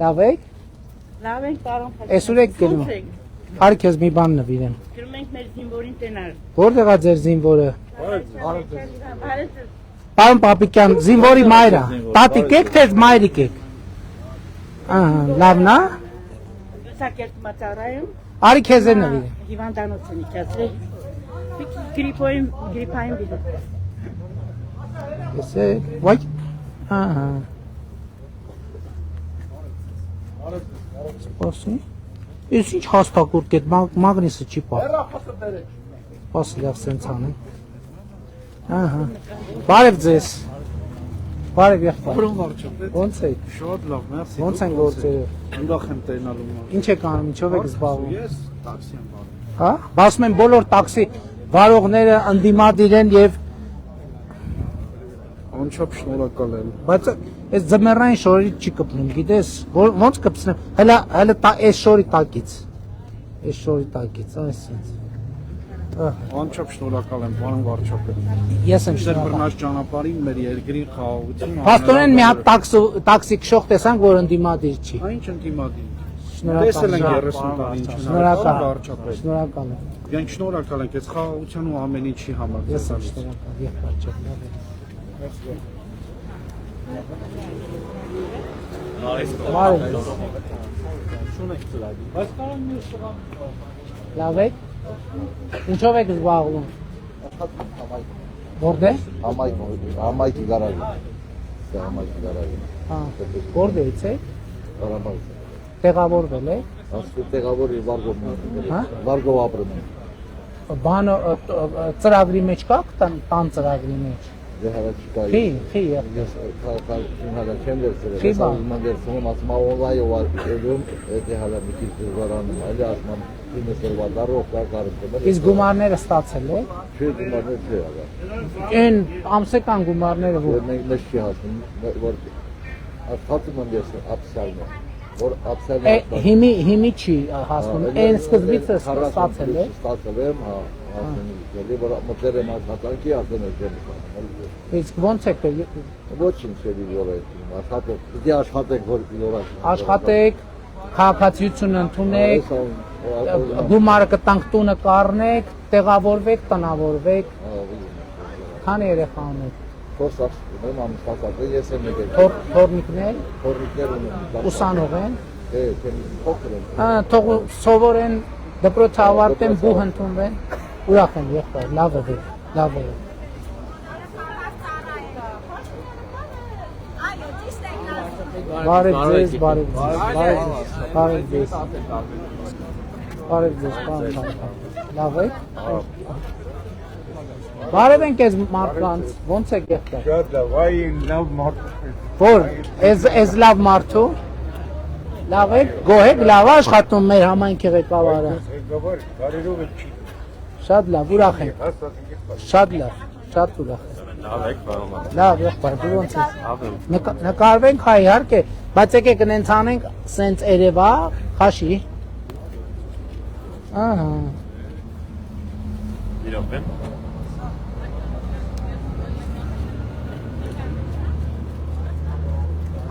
Լավ եք։ Լավ ենք, պարոն Խաչատրյան։ Այսօր եք գնում։ Արի քեզ մի բան նվիրեմ։ Գնում ենք մեր զինվորին տենալ։ Որտեղ է ձեր զինվորը։ Բարև։ Պարոն Պապիկյան, զինվորի մայր է։ Տատիկ եք թե մայրիկ եք։ Ահա, լավն է։ Սակերտ մածարայում։ Արի քեզ էլ նվիրեմ։ Հիվանդանոց են իջացրել։ Գրիպային բիլետ։ Էսե, վայ։ Ահա։ Սպասի։ Ես ինչ հաստակուրկ է, մագնիսը չի պա։ Սպասի լավ սենց անեմ։ Ահա։ Բարև ձեզ։ Բարև եղբայր։ Ոնց եք։ Շատ լավ, մերսի։ Ոնց են գործերը։ Ուրախ եմ տենալու։ Ինչ եք անում, ինչով եք զբաղվում։ Ես տաքսի եմ վարում։ Հա։ Բասում են բոլոր տաքսի վարողները ընդդիմադիր են եւ Անչափ շնորհակալ եմ։ բայց այս ձմեռային շորից չի կպնում, գիտես, ոնց կպցնեմ։ Հələ այս շորի տակից։ Այս շորի տակից, այսինքն։ Անչափ շնորհակալ եմ, պարոն վարչապետ։ Ես եմ Ձեր շնորհակալ։ բռնած ճանապարհին մեր երկրի խաղաղությունը։ Փաստորեն մի հատ տաքսի քշող տեսանք, որ ընդդիմադիր չի։ Ինչ ընդդիմադիր։ Շնորհակալ Տեսել ենք եմ։ 30 տարի ինչ Շնորհակալ։ վարչապետ։ Շնորհակալ եմ։ Մենք շնորհակալ ենք այս խաղաղության ու ամեն ինչի համար։ Ես եմ շնորհակալ, եղբայր ջան, լավ է։ Բարև։ Լավ եք։ Ինչով եք զբաղվում։ Որտե՞ղ։ Համայնքի գարաժը։ Համայնքի գարաժը։ Հա։ Որտեղից եք։ Ղարաբաղ։ Տեղավորվել եք։ Ասում տեղավորի Վարգով։ Հա։ Վարգով ապրում եմ։ Բանը ծրագրի մեջ կաք տան ծրագրի մեջ։ Դե հələ չկա։ Խի եք։ Ես հələ չեմ դերսել։ Խի բան։ Ասում եմ դերսում, ասում եմ օնլայնով ալում, դե հələ մի քիչ դժվարանում, այլ ասում եմ ինձ դեռ կա կարծեմ։ Իսկ գումարները ստացել եք։ Չէ, դիմարներ չէ ալա։ Այն ամսական գումարները որ Մենք մեզ չի հասնում, որ աշխատում եմ ես ապսալն որ ապսալը հիմի չի հասնում։ Այն սկզբիցը ստացել եք։ Ստացել եմ, հա, ասում եմ, որ մտել եմ աշխատանքի, ասում եմ ջեմ։ Իսկ ոնց եք Ոչինչ չէ դիվորել, աշխատեք, դի աշխատեք, որ դիվորել։ աշխատեք, քաղաքացիություն ընդունեք, գումարը կտանք տունը կառնեք, տեղավորվեք, տնավորվեք։ Քանի երեխա ունեք։ Խոսած ունեմ, ամուսնացած ես եմ եկել։ Թորնիկներ, Թորնիկներ ունեմ։ ուսանող են։ Փոքր եմ։ Թող սովորեն, դպրոցը ավարտեն, բուհ ընդունվեն։ Ուրախ եմ եղբայր, լավ է, լավ է։ Բարև ձեզ, բարև ձեզ։ Բարև ձեզ, լավ եք։ Բարև ենք ես մարդկանց, ոնց եք եղբայր։ Շատ լավ, այ լավ մարդ։ Որ, ես լավ մարդու։ Լավ եք, գոհ եք, լավ աշխատում մեր համայնքի ղեկավարը։ Գավար, բարերով եք չի։ Շատ լավ, ուրախ ենք։ Շատ լավ, շատ ուրախ եմ։ Լավ եք, պարոն։ Լավ, եղբայր, դու ոնց ես։ Լավ եմ։ Նկարվենք, հա, իհարկե, բայց եկեք նենց անենք, սենց երևա, խաշի։ Ահա։ Իրոք եմ։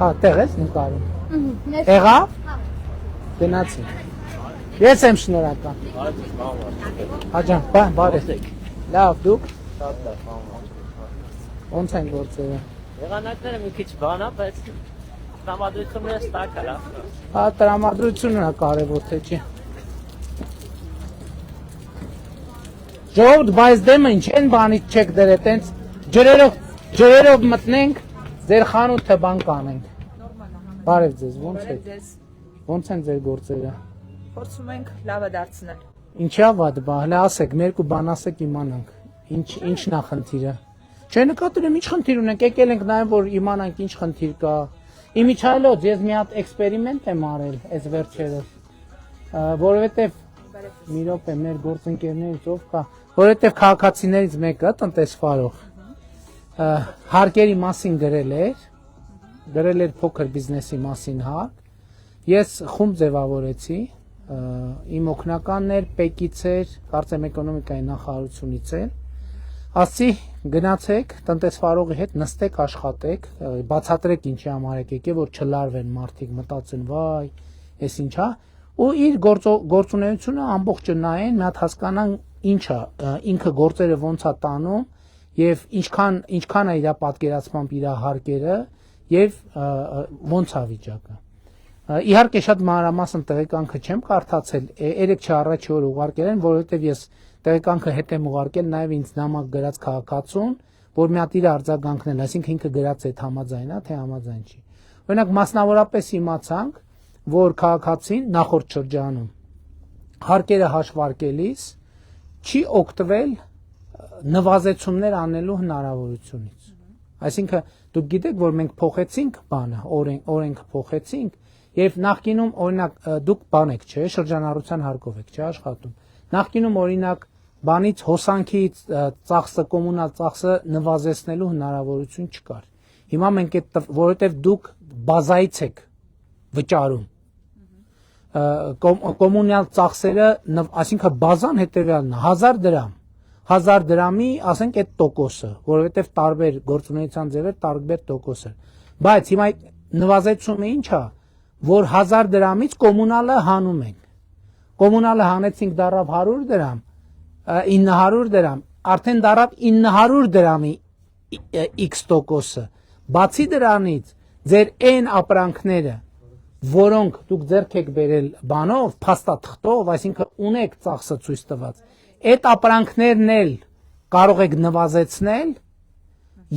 Հա, տեղ ես նկարում։ Եղա։ Գնացի։ Ես եմ շնորհակալ։ Հաջան, բարև։ Լավ, դուք։ Շատ լավ, Ոնց են գործերը։ եղանակները մի քիչ բան է, բայց տրամադրությունները ստակ է, լավ։ Հա, տրամադրությունն է կարևոր, թե չի։ Ժողովուրդ, բայց դեմը ինչ են բանից չեք դրել, տենց ջրերով մտնենք, ձեր խանութը բան կանենք։ Բարև ձեզ, ոնց են ձեր գործերը։ Փորձում ենք լավը դարձնել։ Ինչա վատ բա, հələ ասեք, մեր երկու բան ասեք իմանանք։ Ինչն է խնդիրը։ Չէ, նկատել եմ, ինչ խնդիր ունենք, եկել ենք նայեմ, որ իմանանք ինչ խնդիր կա։ Իմիջայլոց ես մի հատ էքսպերիմենտ եմ արել այս վերջերս, որովհետև մի րոպե մեր գործընկերներից ով կա, որովհետև քաղաքացիներից մեկը տնտեսվարող հարկերի մասին գրել էր փոքր բիզնեսի մասին հարկ, ես խումբ ձևավորեցի, իմ օգնականն էր, Պեկից էր, կարծեմ էկոնոմիկայի նախարարությունից էր, Ասի գնացեք տնտեսվարողի հետ նստեք աշխատեք, բացատրեք ինչի համար եք եկել, որ չլարվեն մարդիկ, մտածեն վայ, էս ինչա, ու իր գործունեությունը ամբողջը նայեն, մի հատ հասկանան ինչա, ինքը գործերը ոնց է տանում եւ ինչքան է իր պատկերացմամբ իր հարկերը եւ ոնց է վիճակը։ Իհարկե շատ մանրամասն տեղեկանքը չեմ կարդացել, 3 չառաջի օր ուղարկել են, որովհետեւ ես տեղեկանքը հետ եմ ուղարկել նաև ինձ նամակ գրած քաղաքացուն, որ մի հատ իր արձագանքն է, այսինքն ինքը գրած է համաձայն է, թե համաձայն չի։ Օրինակ մասնավորապես իմացանք, որ քաղաքացին նախորդ շրջանում հարկերը հաշվարկելիս չի օգտվել նվազեցումներ անելու հնարավորությունից։ Այսինքն դուք գիտեք, որ մենք փոխեցինք բանը, օրենքը փոխեցինք, եւ նախկինում օրինակ դուք բան եք, չէ, շրջանառության հարկով եք, չէ, աշխատում։ Նախկինում օրինակ բանից հոսանքից ծախսը կոմունալ ծախսը նվազեցնելու հնարավորություն չկար։ Հիմա մենք այդ որովհետև դուք բազայից եք վճարում կոմունալ ծախսերը, այսինքն բազան հետևյալն է 1000 դրամի, ասենք այդ տոկոսը, որովհետև տարբեր գործունեության ձևեր տարբեր տոկոս է։ Բայց հիմա նվազեցումը ինչ է, որ 1000 դրամից կոմունալը հանում ենք։ Կոմունալը հանեցինք դարավ 100 դրամ, 900 դրամ, արդեն դարավ 900 դրամի X տոկոսը։ Բացի դրանից, ձեր այն ապրանքները, որոնք դուք ձեռք եք բերել բանով, փաստաթղթով, այսինքն ունեք ծախսը ցույց տված, այդ ապրանքներն էլ կարող եք նվազեցնել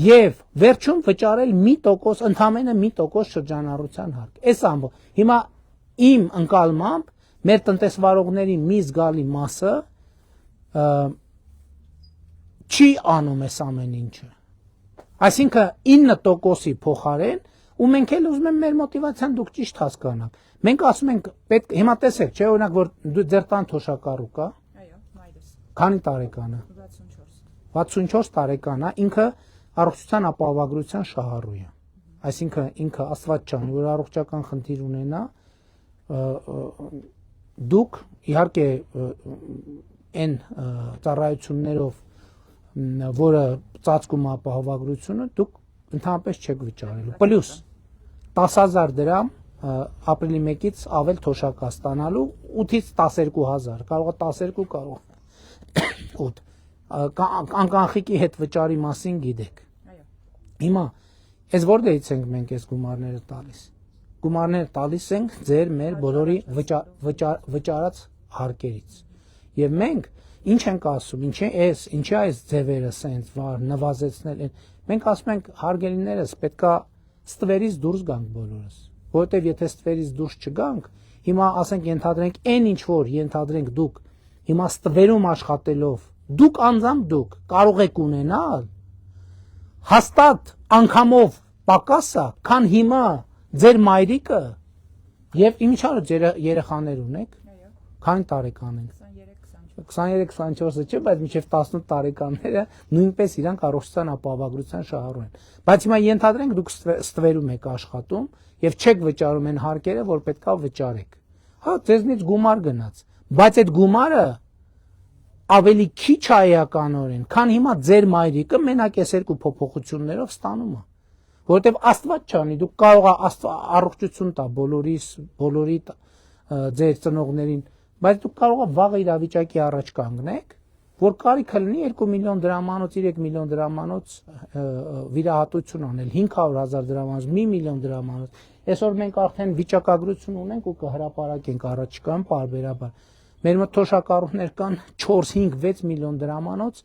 եւ վերջում վճարել 1%, ընդամենը 1% շրջանառության հարկ։ Այս ամբողջ։ Հիմա իմ ընկալմամբ մեր տնտեսվարողների մի զգալի մասը չի անում այս ամեն ինչը։ Այսինքն 9%-ի փոխարեն ու մենք էլ ուզում ենք մեր մոտիվացիան դուք ճիշտ հասկանաք։ Մենք ասում ենք պետք հիմա տեսեք, չէ, օրինակ որ ձեր տան թոշակառու կա։ Այո, մայրս։ Քանի տարեկան է։ 64։ 64 տարեկան է, ինքը առողջության ապահովագրության շահառու է։ Այսինքն ինքը Աստված չանի, որ առողջական խնդիր ունենա, դուք իհարկե այն ծառայություններով, որը ծածկում ապահովագրությունը, դուք ընդհանրապես չեք վճարելու։ Պլյուս 10000 դրամ ապրիլի 1-ից ավել թոշակա ստանալու 8-ից 12000, կարող է 12, կարող է 8։ Անկախիկի հետ վճարի մասին գիտեք։ Այո։ Հիմա այս որտեղից ենք մենք այս գումարները տալիս։ Գումարները տալիս ենք ձեր մեր բոլորի վճարած հարկերից։ Եվ մենք ինչ ենք ասում, ինչի այս ձևերը սենց վար նվազեցնել են։ Մենք ասում ենք հարգելիներս պետքա ստվերից դուրս գանք բոլորս, որովհետև եթե ստվերից դուրս չգանք, հիմա ասենք ենթադրենք այն ինչ որ ենթադրենք դուք հիմա ստվերում աշխատելով, դուք անձամբ դուք կարող եք ունենալ հաստատ անգամով պակասը, քան հիմա ձեր մայրիկը եւ ինչա՞ ձեր երեխաներ ունեք, Այո։ քանի տարեկան են։ 23-24։ 23-24-ը չէ, բայց մինչև 18 տարեկանները նույնպես իրանք առողջության ապահովագրության շահառու են։ Բայց հիմա ենթադրենք դուք ստվերում եք աշխատում եւ չեք վճարում այն հարկերը, որ պետքա վճարեք։ Հա, ձեզնից գումար գնաց, բայց այդ գումարը ավելի քիչ է էականորեն, քան հիմա ձեր մայրիկը մենակ այս երկու փոփոխություններով ստանում է։ Որովհետեւ Աստված չանի, դուք կարող եք առողջություն տա բոլորի ձեր ծնողներին, բայց դուք կարող եք վաղ իրավիճակի առաջ կանգնեք, որ կարիքը լինի 2 միլիոն դրամանոց, 3 միլիոն դրամանոց վիրահատություն անել, 500,000 դրամանոց, 1 միլիոն դրամանոց։ Այսօր մենք արդեն վիճակագրություն ունենք ու կհրապարակենք առաջիկայում պարբերաբար։ Մեր մոտ թոշակառուներ կան 4, 5, 6 միլիոն դրամանոց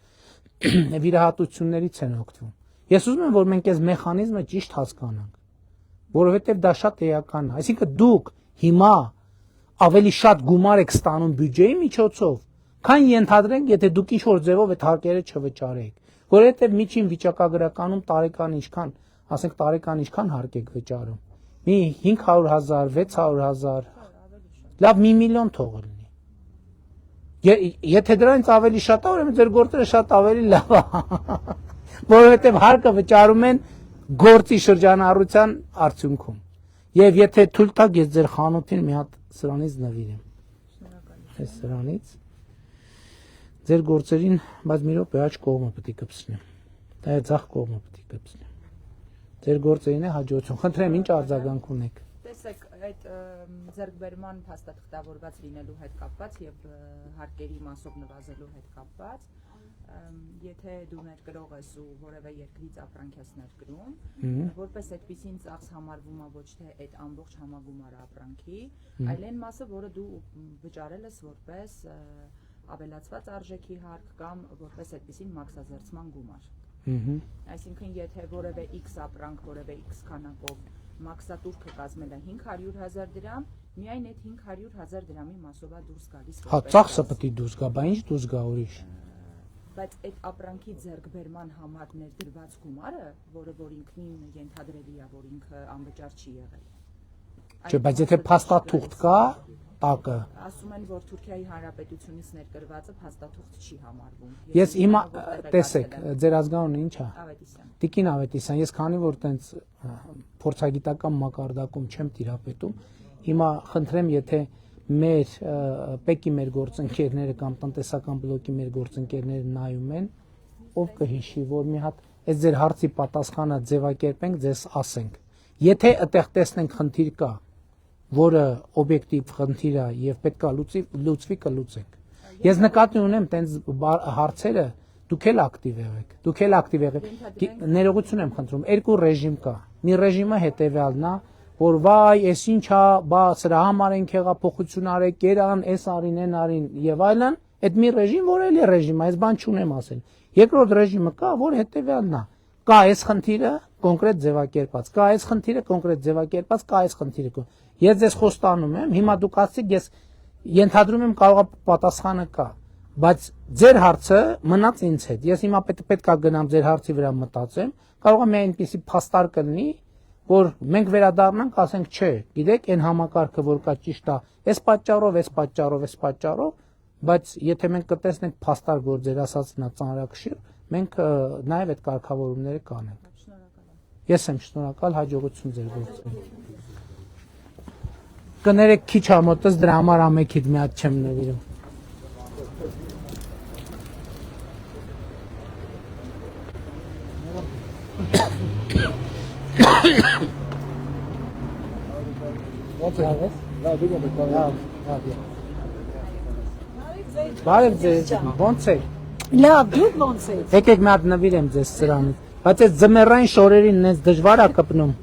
վիրահատություններից են օգտվում։ Ես ուզում եմ, որ մենք այս մեխանիզմը ճիշտ հասկանանք, որովհետև դա շատ էական է։ Այսինքն դուք հիմա ավելի շատ գումար եք ստանում բյուջեի միջոցով, քան ենթադրենք, եթե դուք ինչ-որ ձևով այդ հարկերը չվճարեք, որովհետև միջին վիճակագրականում տարեկան ինչքան, ասենք տարեկան ինչքան հարկ եք վճարում։ Մի 500,000, 600,000, լավ 1 միլիոն թող լինի։ Եթե դրանից ավելի շատ է, ուրեմն ձեր գործերը շատ ավելի լավ է, որովհետև հարկը վճարում են գործի շրջանառության արդյունքում։ Եվ եթե թույլ տաք, ես ձեր խանութին մի հատ սրանից նվիրեմ։ Այս սրանից։ Ձեր գործերին, բայց մի րոպե աջ կողմը պետք է կպցնեմ։ Դա է ձախ կողմը պետք է կպցնեմ։ Ձեր գործերին է հաջողություն։ Խնդրեմ, ինչ արձագանք ունեք։ Տեսեք, այդ ձեռքբերման փաստաթղթավորված լինելու հետ կապված եւ հարկերի մասով նվազելու հետ կապված, եթե դու ներկրող ես ու որևէ երկրից ապրանք ես ներկրում, որպես այդպեսին ծախս համարվում է ոչ թե այդ ամբողջ համագումարը ապրանքի, այլ այն մասը, որը դու վճարել ես որպես ավելացված արժեքի հարկ կամ որպես այդպեսին մաքսազերծման գումար։ Այսինքն, եթե որևէ X ապրանք, որևէ X քանակով մաքսատուրքը կազմել է 500,000 դրամ, միայն այդ 500,000 դրամի մասով է դուրս գալիս։ Հա, ծախսը պետք է դուրս գա, բա ինչ դուրս գա ուրիշ։ Բայց այդ ապրանքի ձեռքբերման համար ներդրված գումարը, որը որ ինքնին ենթադրելի է, որ ինքը անվճար չի եղել։ Չէ, բայց եթե փաստաթուղթ կա, տակը։ Ասում են, որ Թուրքիայի Հանրապետությունից ներկրվածը փաստաթուղթ չի համարվում։ Ես հիմա տեսեք, ձեր ազգանունը ի՞նչ է։ Ավետիսյան։ Տիկին Ավետիսյան, ես քանի որ տենց փորձագիտական մակարդակում չեմ տիրապետում, հիմա խնդրեմ, եթե մեր ՊԵԿ-ի մեր գործընկերները կամ տնտեսական բլոկի մեր գործընկերները նայում են, ով կհիշի, որ մի հատ այս ձեր հարցի պատասխանը ձևակերպենք, ձեզ ասենք։ Եթե այդտեղ տեսնենք խնդիր կա, որը օբյեկտիվ խնդիր է եւ պետքա լուծվի կլուծենք։ Ես նկատի ունեմ տենց հարցերը դուք էլ ակտիվ եղեք։ Դուք էլ ակտիվ եղեք։ Ներողություն եմ խնդրում, երկու ռեժիմ կա։ Մի ռեժիմը հետեւյալն է, որ վայ, էս ինչ է, բա սրա համար ենք հեղափոխություն արեք, կերան, էս արին, են արին եւ այլն, այդ մի ռեժիմ, որ էլի ռեժիմ է, այս բան չունեմ ասել։ Երկրորդ ռեժիմը կա, որ հետեւյալն է։ Կա այս խնդիրը կոնկրետ ձևակերպած, կա այս խնդիրը կոնկրետ ձևակերպած, կա այս խնդիրը։ Ես ձեզ խոստանում եմ, հիմա դուք ասեք, ես ենթադրում եմ կարող է պատասխանը կա, բայց ձեր հարցը մնաց ինձ հետ։ Ես հիմա պետքա գնամ ձեր հարցի վրա մտածեմ, կարող է մի այնպեսի փաստար կլինի, որ մենք վերադառնանք, ասենք, չէ, գիտեք, այն համակարգը, որ կա ճիշտ է, այս պատճառով, այս պատճառով, այս պատճառով, բայց եթե մենք կտեսնենք փաստար, որ ձեր ասածն է ծանրակշիռ, մենք նաև այդ կարգավորումները կանենք։ Ես եմ շնորհակալ, հաջողություն ձեր գործին։ Կներեք քիչ ամոթս, դրա համար ամեքիդ մի հատ չեմ նվիրում։ Ո՞նց է։ Լավ, դուք եք կարող։ Լավ։ Բարև ձեզ, ո՞նց է։ Լավ, դուք ո՞նց եք։ Եկեք մի հատ նվիրեմ ձեզ սրանից։ Բայց այս ձմեռային շորերին ինձ դժվար է կպնում։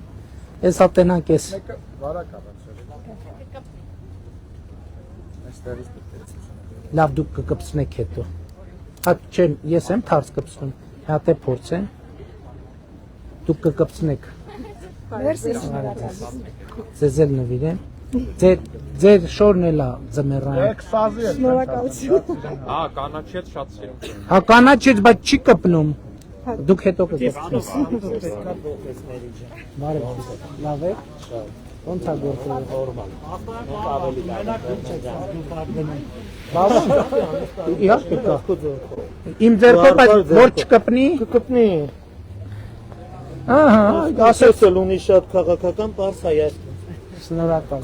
Ես ատենակ ես։ Լավ, դուք կկպցնեք հետո։ Հա, չէ, ես եմ թարս կպցնում։ Հատ է փորձեմ։ Դուք կկպցնեք։ Ձեզ էլ նվիրեմ։ Ձեր շորն էլ է ձմեռային։ Շնորհակալություն։ Հա, կանաչից շատ սիրում։ Հա, կանաչից, բայց չի կպնում։ Դուք հետո կկպցնեք։ Բարև, լավ է։ Ոնց է գործը։ Իհարկե կա։ Իմ ձեռքով որ չկպնի։ Կկպնի։ Ահա, ասես Ասել ունի շատ քաղաքական պարս հայացք։ շնորհակալ։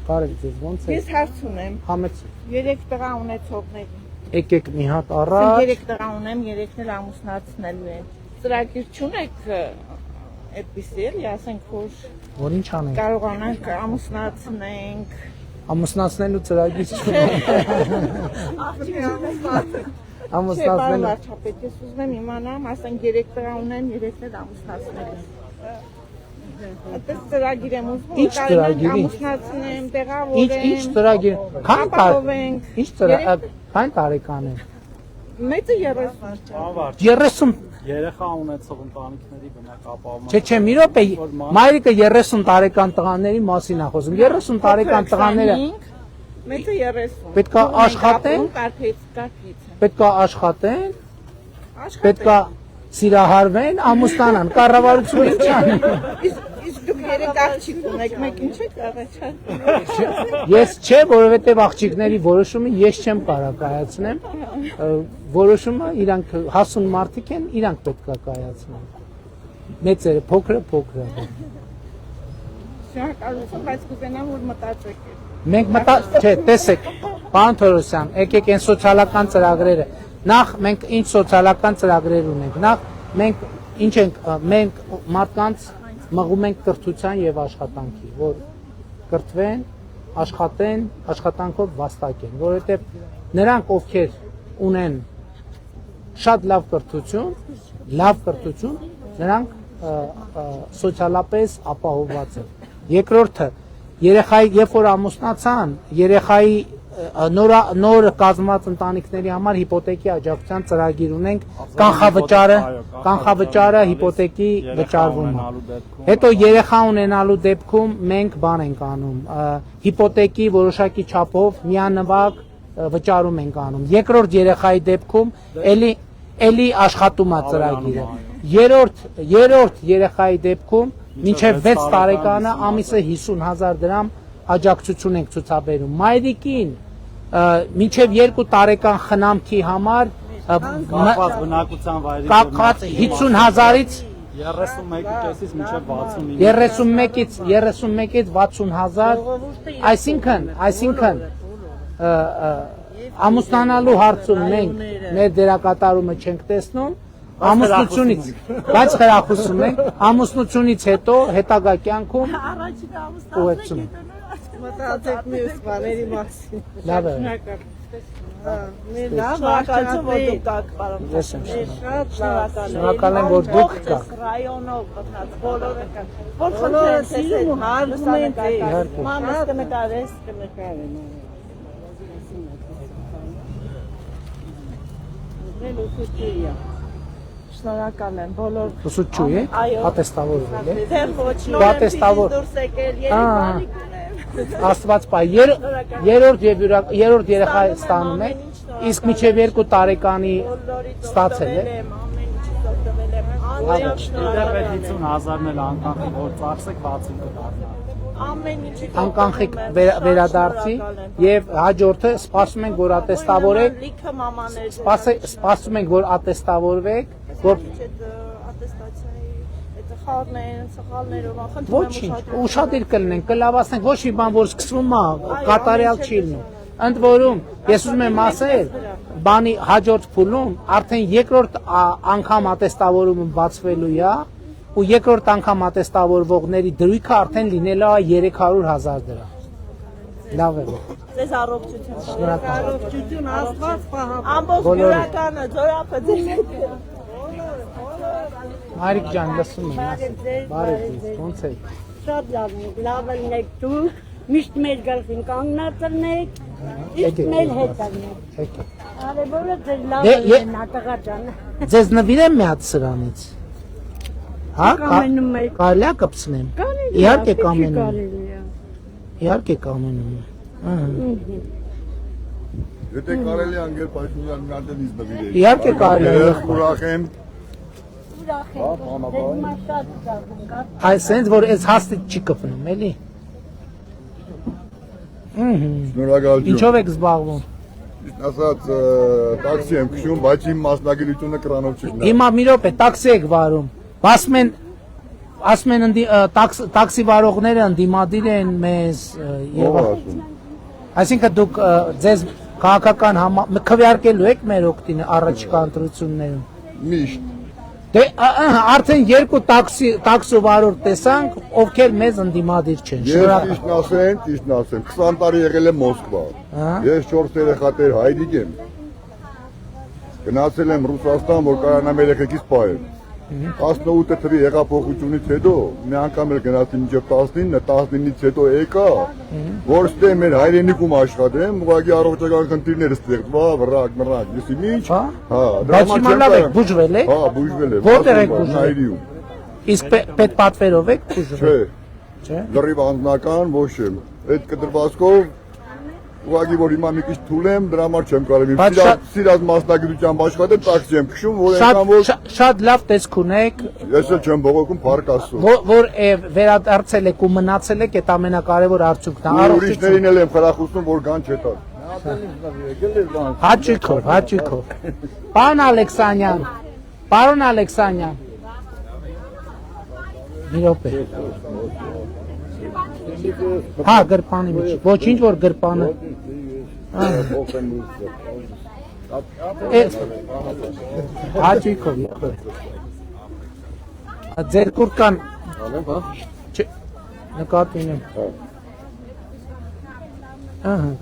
Բարև ձեզ, ոնց է։ Ես հարց ունեմ։ Համեց 3 տղա ունեցողների։ եկեք մի հատ առաջ։ 3 տղա ունեմ, 3-ն էլ ամուսնացնելու են։ Ծրագիր չունեք այդպիսի էլի, ասենք որ Որ ինչ անենք։ կարողանանք ամուսնացնենք։ Ամուսնացնելու ծրագիր չունենք։ Չէ, բարի Ամուսնացնելու։ վարչապետ, ես ուզում եմ իմանամ, ասենք 3 տղա ունեն, 3-ն էլ ամուսնացնելու։ Այդպես ծրագիր եմ ուզում, Ինչ ծրագիրի։ ամուսնացնեմ, տեղավորեմ։ Ինչ ծրագիր։ Քան ապահովենք։ Ինչ ծրագիր։ Քան տարեկան է։ Մեծը 30։ 30 Երեխա ունեցող ընտանիքների բնակապահովման։ Չէ, մի րոպե, մայրիկը 30 տարեկան տղաների մասին է խոսում։ 30 տարեկան տղաները Մեծը 30։ պետք է աշխատեն, Կարփից։ պետք է աշխատեն, պետք է սիրահարվեն, ամուսնանան, կառավարությունը ինչ անի։ Իսկ դուք 3 աղջիկ ունեք, մեկին չեք առաջարկել։ Ես չէ, որովհետև աղջիկների որոշումը ես չեմ կարող կայացնեմ։ Որոշումը իրանք հասուն մարդիկ են, իրանք պետք է կայացնեն։ Մեծերը, փոքրը։ Շնորհակալություն, բայց կուզենամ որ մտածեք։ Մենք չէ, տեսեք, պարոն Թորոսյան, եկեք այն սոցիալական ծրագրերը։ Նախ մենք ինչ սոցիալական ծրագրեր ունենք։ Նախ մենք ինչ ենք, մենք մարդկանց մղում ենք կրթության եւ աշխատանքի, որ կրթվեն, աշխատեն, աշխատանքով վաստակեն, որովհետեւ նրանք ովքեր ունեն շատ լավ կրթություն, նրանք սոցիալապես ապահովված են։ Երկրորդը, երեխայի, երբ որ ամուսնացան, երեխայի նոր կազմված ընտանիքների համար հիպոթեկի աջակցության ծրագիր ունենք, կանխավճարը հիպոթեկի վճարվում է։ Հետո երեխա ունենալու դեպքում մենք բան ենք անում, հիպոթեկի որոշակի չափով միանվագ վճարում ենք անում։ Երկրորդ երեխայի դեպքում էլի աշխատում է ծրագիրը։ Երրորդ երեխայի դեպքում մինչև 6 տարեկանը ամիսը 50,000 դրամ աջակցություն ենք ցուցաբերում։ Մայրիկին մինչև 2 տարեկան խնամքի համար բնակության վայրի կապված 50,000-ից 31.5-ից մինչև 61-ից 60,000, այսինքն ամուսնանալու հարցում մենք մեր դերակատարումը չենք տեսնում, ամուսնությունից, բայց խրախուսում ենք, ամուսնությունից հետո հետագա կյանքում ուղեկցում ենք։ Մտածեք մյուս բաների մասին։ Լավ է։ Շնորհակալություն որ դուք կաք, պարոն։ Ես եմ Շնորհակալ եմ, որ դուք կաք։ Ռայոնով մտած բոլորը կան։ Որ խնդրեն տեսել, հարցում են մամաս կնկարես, կնկարեմ։ Մելուսուտիա։ Շնորհակալ եմ բոլոր։ Ուսուցչու է, ատեստավորվել է։ Դեռ ոչ Ատեստավոր։ դուրս եկել, երեք Աստված պայ, երրորդ երեխա ստանում է, իսկ մինչև 2 տարեկանի ստացել է։ Դեպի 50,000-ն էլ անկանխիկ որ ծախսեք 60 կդառնա։ Ամեն ինչի Անկանխիկ վերադարձի եւ հաջորդը սպասում ենք որ ատեստավորեք, լիքը մամաներ սպասում ենք որ ատեստավորվեք, որ սխալներով ոչինչ, ուշադիր կլինենք, կլավացնենք, ոչ մի բան, որ սկսվում է, կատարյալ չի լինում։ Ընդ որում, ես ուզում եմ ասել, բանի հաջորդ փուլում արդեն երկրորդ անգամ ատեստավորումը բացվելու է, ու երկրորդ անգամ ատեստավորվողների դրույքը արդեն լինելու է 300,000 դրամ։ Լավ է։ Ձեզ առողջություն։ Առողջություն, Աստված պահապան։ Ամբողջ բյուրականը, ձորապը ձեզ։ Մարիկ ջան, լսում եմ։ Բարև ձեզ, ո՞նց եք։ Շատ լավ եք դուք, միշտ մեր գլխին կանգնած ըլնեք, իսկ մեր հետ ըլնեք։ Արևորը ձեզ լավ ըլնա, տղա ջան։ Ձեզ նվիրեմ մի հատ սրանից։ Հա, Կամենում եք։ կարելի է կպցնեմ։ Իհարկե կամենում։ Իհարկե կամենում։ Եթե կարելի անգել Պաշտոնյան մի հատ ինձ նվիրեք։ Իհարկե կարելի է։ Ուրախ եմ։ Այս sense որ այս հաստիճ չի կպնում, էլի։ Շնորհակալություն։ Ինչով եք զբաղվում։ Ասած տաքսի եմ քշում, բայց իմ մասնագիտությունը կրանով չի։ Հիմա մի րոպե տաքսի եք վարում։ Ասում են տաքսի վարողները ընդդիմադիր են մեզ եւ այսինքն դուք ձեզ քաղաքական քվեարկելու եք մեր օգտին առաջիկա ընտրություններում։ Միշտ։ Դե արդեն 2 տաքսի վարորդ տեսանք, ովքեր մեզ ընդդիմադիր չեն։ Ճիշտն ասեմ, 20 տարի եղել եմ Մոսկվա։ Ես 4 երեխաներ հայրիկ եմ։ Գնացել եմ Ռուսաստան, որ կարողանամ երեխեքից պահել։ 18 թվականի հեղափոխությունից հետո մի անգամ էլ գնացի մինչև 19-ից հետո եկա, որ ստե մեր հայրենիքում աշխատեմ, ուղղակի առողջական խնդիրներ ստեղծվա, վրակ, եսի ինչ։ Հա, բայց հիմա լավ եք բուժվել եք։ Հա, բուժվել եմ։ Որտեղ եք բուժվել։ Հայրիում։ Իսկ պետպատվերով եք բուժվել։ Չէ։ Լրիվ անձնական ոչ եմ։ Այդ կտրվածքով ուղղակի որ հիմա մի քիչ թույլ եմ, դրա համար չեմ կարելի։ Սիրած մասնագիտությամբ աշխատել, տաքսի եմ քշում, որ այնքան որ շատ լավ տեսք ունեք։ Ես էլ չեմ բողոքում, փառք Աստծո։ Որ վերադարձել եք ու մնացել եք, այդ ամենակարևոր արդյունքն է։ Ուրիշներին էլ եմ խրախուսում, որ գան չետան։ Հաճույքով։ Պարոն Ալեքսանյան։ Մի րոպե։ Հա, գրպանի մեջ։ Ոչինչ որ գրպանը։ Հաճիկով եղել։ Ձեր կուրկան նկատի ունեմ։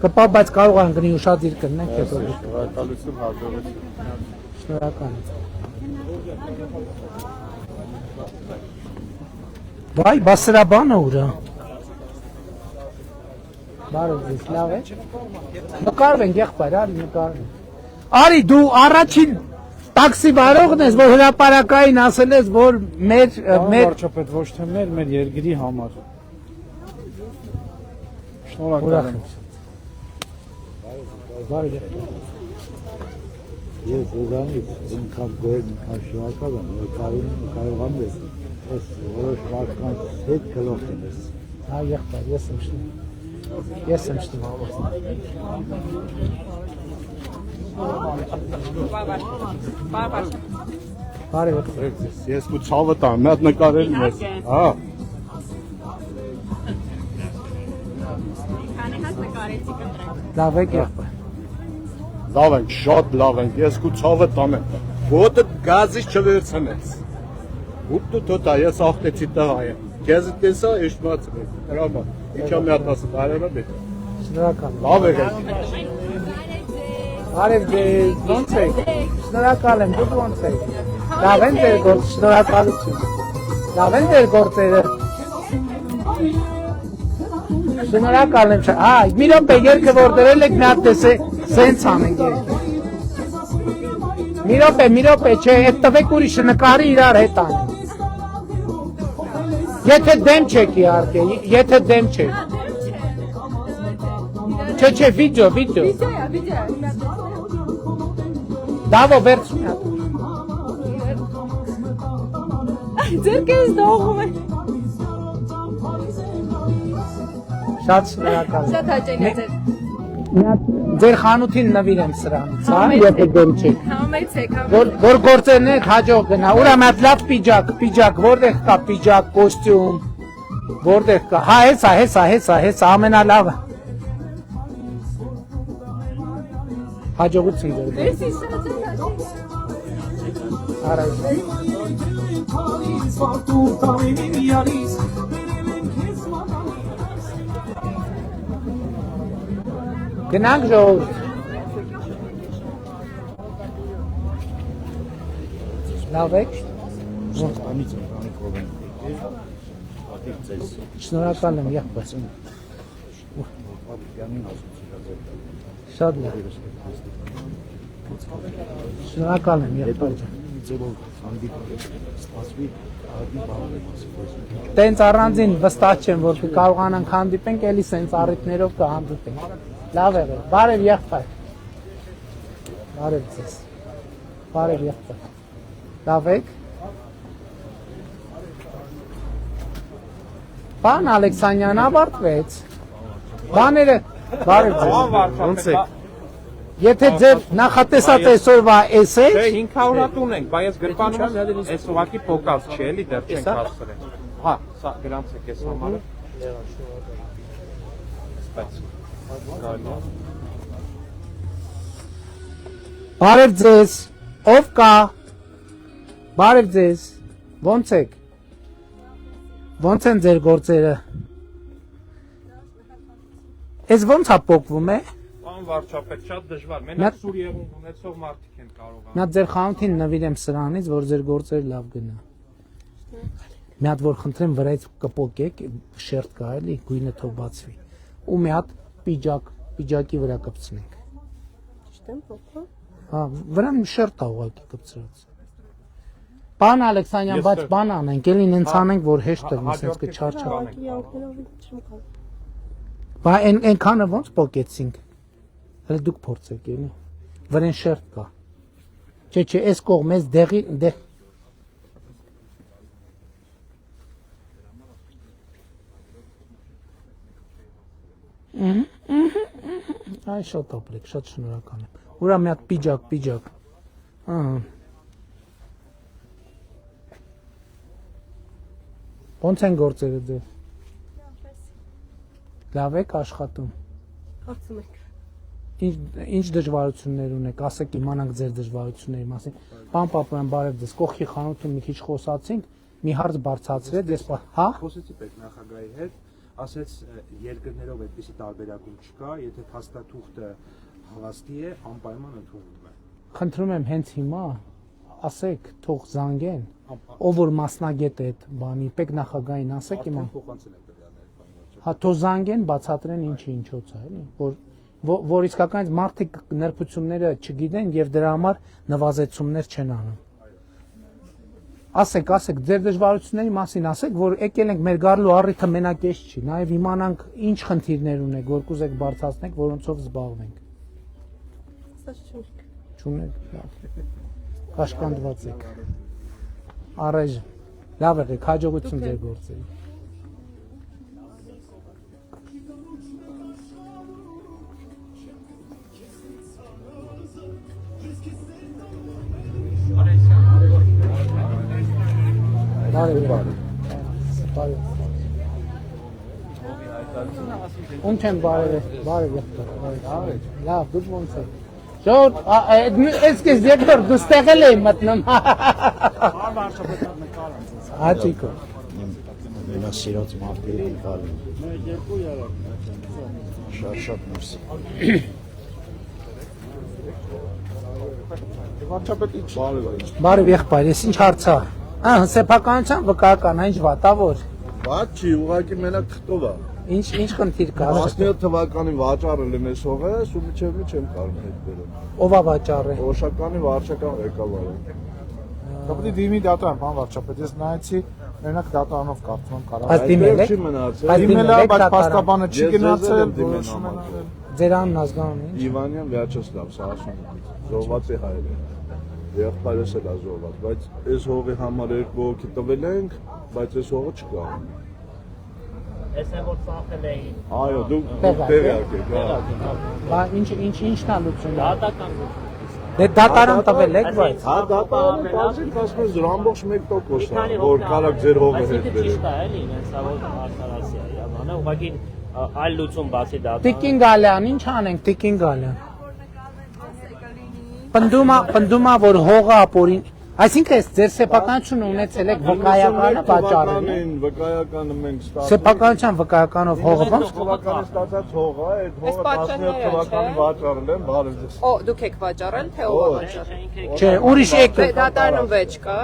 Կպա, բայց կարող են գնի ուշադիր կրնենք հետո։ Շնորհակալություն, հաջողություն։ Շնորհակալ։ Վայ, բա սրա բանը ուրա։ Բարև ձեզ, լավ է։ Նկարվենք եղբայր, արի նկարվենք։ Արի դու առաջին տաքսի վարողն ես, որ հրապարակային ասել ես, որ մեր Վարչապետ ոչ թե մեր երկրի համար։ Շնորհակալ եմ։ Բարև։ Ես ուզանից ինքան գոհ ինքան շնորհակալ եմ, որ կարողանում ես այս որոշ մարդկանց հետ գլուխ դնես։ Հա, եղբայր, ես եմ շնորհ։ Ես եմ շնորհ։ Բարև։ Ես ու ցավը տամ, մի հատ նկարել մեզ։ Հա։ Լավ եք եղբայր։ Լավ ենք, շատ լավ ենք, ես ու ցավը տամ եմ։ Ոտը գազից չվերցնես։ Ուտու տոտա, ես ախտեցի տղա եմ։ Քեզ տեսա, իշտված եմ։ Հրամա, իջա մի հատ ասա, բարևա դե։ Շնորհակալ։ Լավ եք։ Բարև ձեզ, ո՞նց եք։ Շնորհակալ եմ, դուք ո՞նց եք։ Լավ են ձեր գործ, շնորհակալություն։ Լավ են ձեր գործերը։ Շնորհակալ եմ։ Հա, մի րոպե երկը որ դրել եք մի հատ տեսե, սենց անենք երկը։ Մի րոպե, չէ, այդ տվեք ուրիշը նկարի իրար հետ անենք։ Եթե դեմ չեք իհարկե, եթե դեմ չեք։ Չէ, վիդեո։ Դավո վերջ մի հատ։ Ձերքերս դողում է։ Շատ շնորհակալ եմ։ Շատ հաճելի է ձեր։ Ձեր խանութին նվիրեմ սրանից, հա, եթե դեմ չեք։ Համեցեք, Որ գործերն եք հաջող գնա։ Ուրա մի հատ լավ պիջակ, որտեղ կա պիջակ, կոստյում, որտեղ կա։ Հա, հեսա, ամենալավը։ Հաջողություն ձեր։ Արա։ Գնանք ժողովուրդ։ Լավ եք։ Շնորհակալ եմ, եղբայր։ Շատ լավ։ Շնորհակալ եմ, եղբայր։ Տենց առանձին վստահ չեմ, որ կարողանանք հանդիպենք, էլի սենց առիթներով կհանդիպենք։ Լավ եղել, բարև եղբայր։ Բարև ձեզ։ Բարև եղբայր։ Լավ եք։ Պարոն Ալեքսանյան, ավարտվեց։ Բաները, բարև ձեզ։ Ոնց եք։ Եթե ձեր նախատեսած այսօրվա էս է։ Չէ, 500 հատ ունենք, բայց ես գրպանում եմ, այս ուղակի փոկած չէ, էլի դեռ չենք հասցրել։ Հա, սա գրանցեք այս համարը։ Բարև ձեզ, ով կա, բարև ձեզ, ոնց եք, ոնց են ձեր գործերը, ես ոնց հապոկվում է, Պարոն վարչապետ, շատ դժվար, մենակ սուր եղունգ ունեցող մարդիկ են կարողանում։ մի հատ ձեր խանութին նվիրեմ սրանից, որ ձեր գործերը լավ գնա, մի հատ որ խնդրեմ վրայից կպոկեք, շերտ կա էլի, գույնը թող բացվի, ու մի հատ պիջակի վրա կպցնենք։ Հա, վրան շերտ ա ուղղակի կպցրած։ Պարոն Ալեքսանյան, բայց բան անենք, էլի նենց անենք, որ հեշտ է, ասենց կչարչա։ Բա այնքանը ոնց պոկեցինք։ Հələ դուք փորձեք էլի։ Վրան շերտ կա։ Չէ, այս կողմից դեղի Այ շատ ապրեք, շատ շնորհակալ եմ։ Ուրա մի հատ պիջակ։ Ահա։ Ոնց են գործերը ձեր։ Լավ եք աշխատում։ Հարցում եք։ Ինչ դժվարություններ ունեք, ասեք իմանանք ձեր դժվարությունների մասին։ Պարոն Պապոյան, բարև ձեզ։ Կողքի խանութում մի քիչ խոսացինք, մի հարց բարձրացրեց, ես հա։ Խոսեցի պետնախագահի հետ, ասեց երկրներով այդպիսի տարբերակում չկա, եթե փաստաթուղթը հավաստի է, անպայման ընդունվում է։ Խնդրում եմ հենց հիմա ասեք, թող զանգեն, ով որ մասնագետ է այդ բանի, պետնախագահին ասեք իմանա։ Փոխանցել եք դրաներ։ Հա թող զանգեն, բացատրեն ինչի ինչոց է, էլի, որ իսկականից մարդիկ նրբությունները չգիտեն եւ դրա համար նվազեցումներ չեն անում։ Ասեք, ձեր դժվարությունների մասին ասեք, որ եկել ենք մեր գարլու առիթը մենակ էս չի, նաեւ իմանանք ինչ խնդիրներ ունեք, որ կուզեք բարձրացնեք, որոնցով զբաղվենք։ Չունեք, լավ։ Կաշկանդված եք։ Առայժմ լավ եղեք, հաջողություն ձեր գործերին։ Բարև։ Ում չեմ բարև եղբայր։ Լավ, դուք ոնց եք։ Ժողովուրդ, այսպես եկտոր դու ստեղել էի մտնում։ Հաճիկո։ Մենասիրած մարդերի նկարում։ Շատ մերսի։ Բարև եղբայր, ես ինչ հարց է։ Սեփականության վկայական այն վատավոր։ Բաց չի, ուղղակի մենակ թղթով է։ Ինչ խնդիր կա։ 17 թվականին վաճառել եմ այս հողը, ու միջև չեմ կարող հետ բերել։ Ով է վաճառել։ Օշականի վարչական ղեկավարը։ Դա պետք է դիմի դատարան, բան վարչապետ, ես նայեցի, մենակ դատարանով կարծում եմ կարող։ Բայց դիմել եք։ Դիմել է, բայց փաստաբանը չի գնացել, որոշում են արել։ Ձեր անունն ազգանունը ինչ։ Իվանյան Վյաչեսլավ, Սարասունից, զոհված է հայր է։ Եղբայրս էլ է զոհված, բայց այս հողի համար երկու հոգի տվել ենք, բայց այս հողը չկա։ Ես եմ որ ծախել էին։ Այո, դուք տեղյակ եք, հա։ Բա ինչն է լուծումը։ Դատական Դե դատարան տվել եք, բայց։ Հա, դատարանը բացիկ ասում են ամբողջ 1% է, որ կարակ ձեր հողը հետ բերել։ Ճիշտ է, էլի, հենց ավոտ արտարացիա, բանը, ուղղակի այլ լուծում բացի դատարան։ Տիկին Գալյան, ինչ անենք, Տիկին Գալյան։ Պնդումա, որ հողը ապորին, այսինքն ես ձեր սեփականությունը ունեցել եք վկայականը վաճառել։ Վկայականը մենք ստացել։ Սեփականության վկայականով հողը ո՞նց։ Թվականի ստացած հողը, այդ հողը 17 թվականին վաճառել են, բարև ձեզ։ Դուք եք վաճառել, թե ով է վաճառել։ Չէ, ուրիշ եք։ Դատարանում վեճ կա։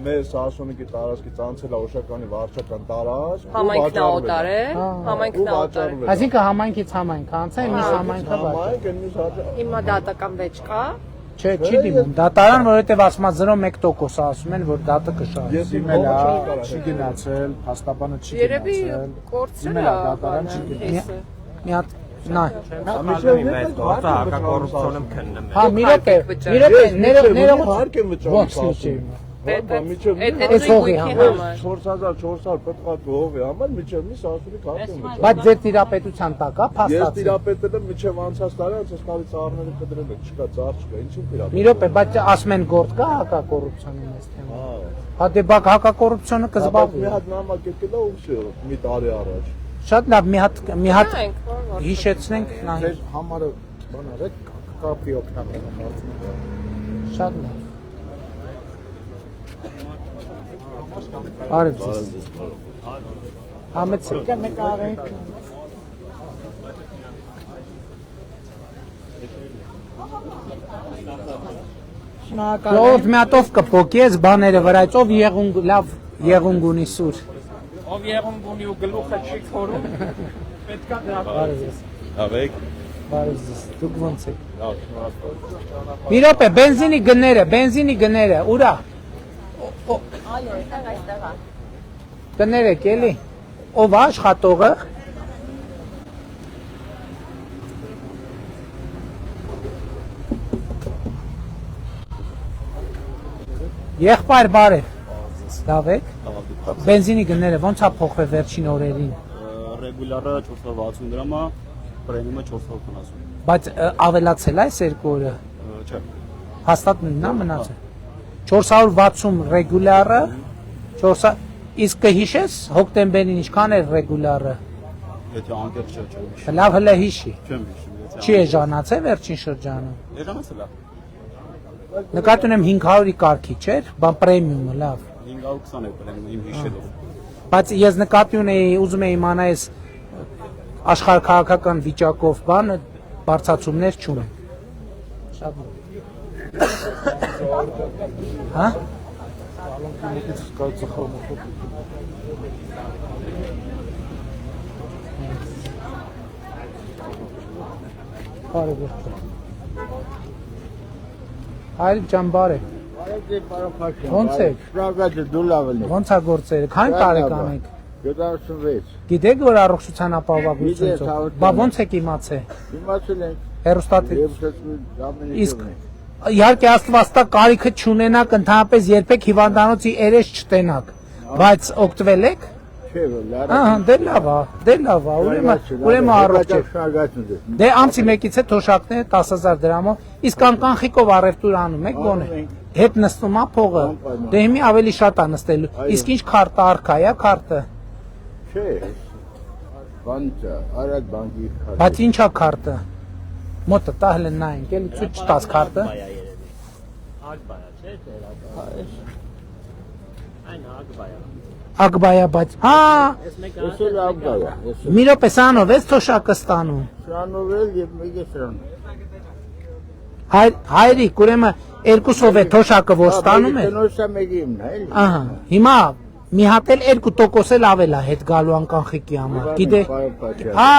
Մեր Սարասունիկի տարածքից անցել է Օշականի վարչական տարածք։ Համայնքն օտար է, համայնքն օտար։ Այսինքն համայնքից համայնք անցա, մյուս համայնքը վաճառել։ Հիմա դատական վեճ կա։ Չէ, չի դիմում։ Դատարան, որովհետև ասում է 0.1% ասում են, որ դատը կշահի։ Ես իմել է, չի գնացել, փաստաբանը չի գնացել։ Երևի կորցրել է դատարան չի գնացել։ Մի հատ նայ։ Մեծ գործը հակակոռուպցիոն եմ քննում։ Հա, մի րոպե, ներողություն։ Հարկ եմ վճարում։ Այս հողի համար 4400 պետք է հողի համար միջև մի Սարասունի հարկ եմ վճարում։ Բայց ձեր տիրապետության տակ է Ես փաստացի։ տիրապետել եմ միջև անցած տարի, անցած տարի ծառները կդրել են, չկա ծառ չկա, ինչու՞ տիրապետ։ Մի րոպե, բայց ասում են գործ կա հակակոռուպցիոնի մեծ թեմա։ Հա դե բակ հակակոռուպցիոնը կզբաղվի։ Մի հատ նամակ եկել է ու всё, մի տարի առաջ։ Շատ լավ, մի հատ հիշեցնենք նայ։ Ձեր համարը բան արեք, կապի օգտակար հարցնում։ Շատ լավ։ Բարև ձեզ։ Համեցեք նկարենք։ Շնորհակալ եմ։ Մատով կփոքես բաները վրայից, ով եղունգ լավ եղունգ ունի սուր։ Ով եղունգ ունի ու գլուխը չի քորում, պետքա դրա։ Բարև ձեզ։ Ավեք։ Բարև ձեզ։ Դուք ոնց եք։ Մի րոպե, բենզինի գները, ուրա։ Այո, այստեղ է։ Կներեք էլի, ով աշխատողը Եղբայր բարև, լավ եք, բենզինի գները ոնց է փոխվել վերջին օրերին։ Ռեգուլյարը 460 դրամ է, պրեմիումը 470։ Բայց ավելացել է այս երկու օրը։ Չէ։ Հաստատ նույնն է մնացել։ 460 ռեգուլյարը, իսկ կհիշես հոկտեմբերին ինչքան էր ռեգուլյարը։ Եթե անկեղծ չեմ։ Լավ հələ հիշի։ Չեմ հիշում։ Չի էժանացել վերջին շրջանում։ Էժանացել է։ Նկատի ունեմ 500-ի կարգի, չէր, բան պրեմիումը, լավ։ 520 է բերել իմ հիշելով։ Բայց ես նկատի ունեի, ուզում եի իմանալ այս աշխարհաքաղաքական վիճակով բանը բարձրացումներ չունի։ Շատ հա? Բարև։ Հայր ջան, բարև։ Ոնց եք։ Շնորհակալ դու լավ ես։ Ոնց է գործերը։ Քանի տարեկան եք։ 76։ Գիտեք, որ առողջության ապահովագրությունից։ Բա ոնց եք իմացել։ Իմացել ենք։ Հերոստատի։ Իսկ Իհարկե Աստված տա կարիքը չունենաք, ընդհանրապես երբեք հիվանդանոցի երես չտենաք, բայց օգտվել եք։ չէ, լավ։ Ահա, դե լավ է, դե լավ է, ուրեմն առողջ եք։ Դե ամսի մեկից է թոշակները 10000 դրամով, իսկ անկանխիկով առևտուր անում եք գոնե։ Հետ նստում է փողը։ Դե հիմի ավելի շատ է նստելու։ Իսկ ինչ քարտը արքա է, քարտը։ Չէ։ Բանջա, արագ բանկի քարտը։ Բայց ինչա քարտը։ Մոտը տա հələ նայենք, էլի ցույց չտաս քարտը։ Ակբայա, չէ՞, այն ակբայա։ Ակբայա, բայց հա, Ես էլ ակբայա։ մի րոպե սրանով ես թոշակը ստանում։ Սրանով էլ եւ մեկը սրանով։ Հայրիկ, ուրեմն երկուսով է թոշակը որ ստանում է։ Տնօրսա մեկի իմն է, էլի։ Ահա, հիմա մի հատ էլ 2% էլ ավել է հետ գալու անկանխիկի համար։ Գիտեք։ Հա,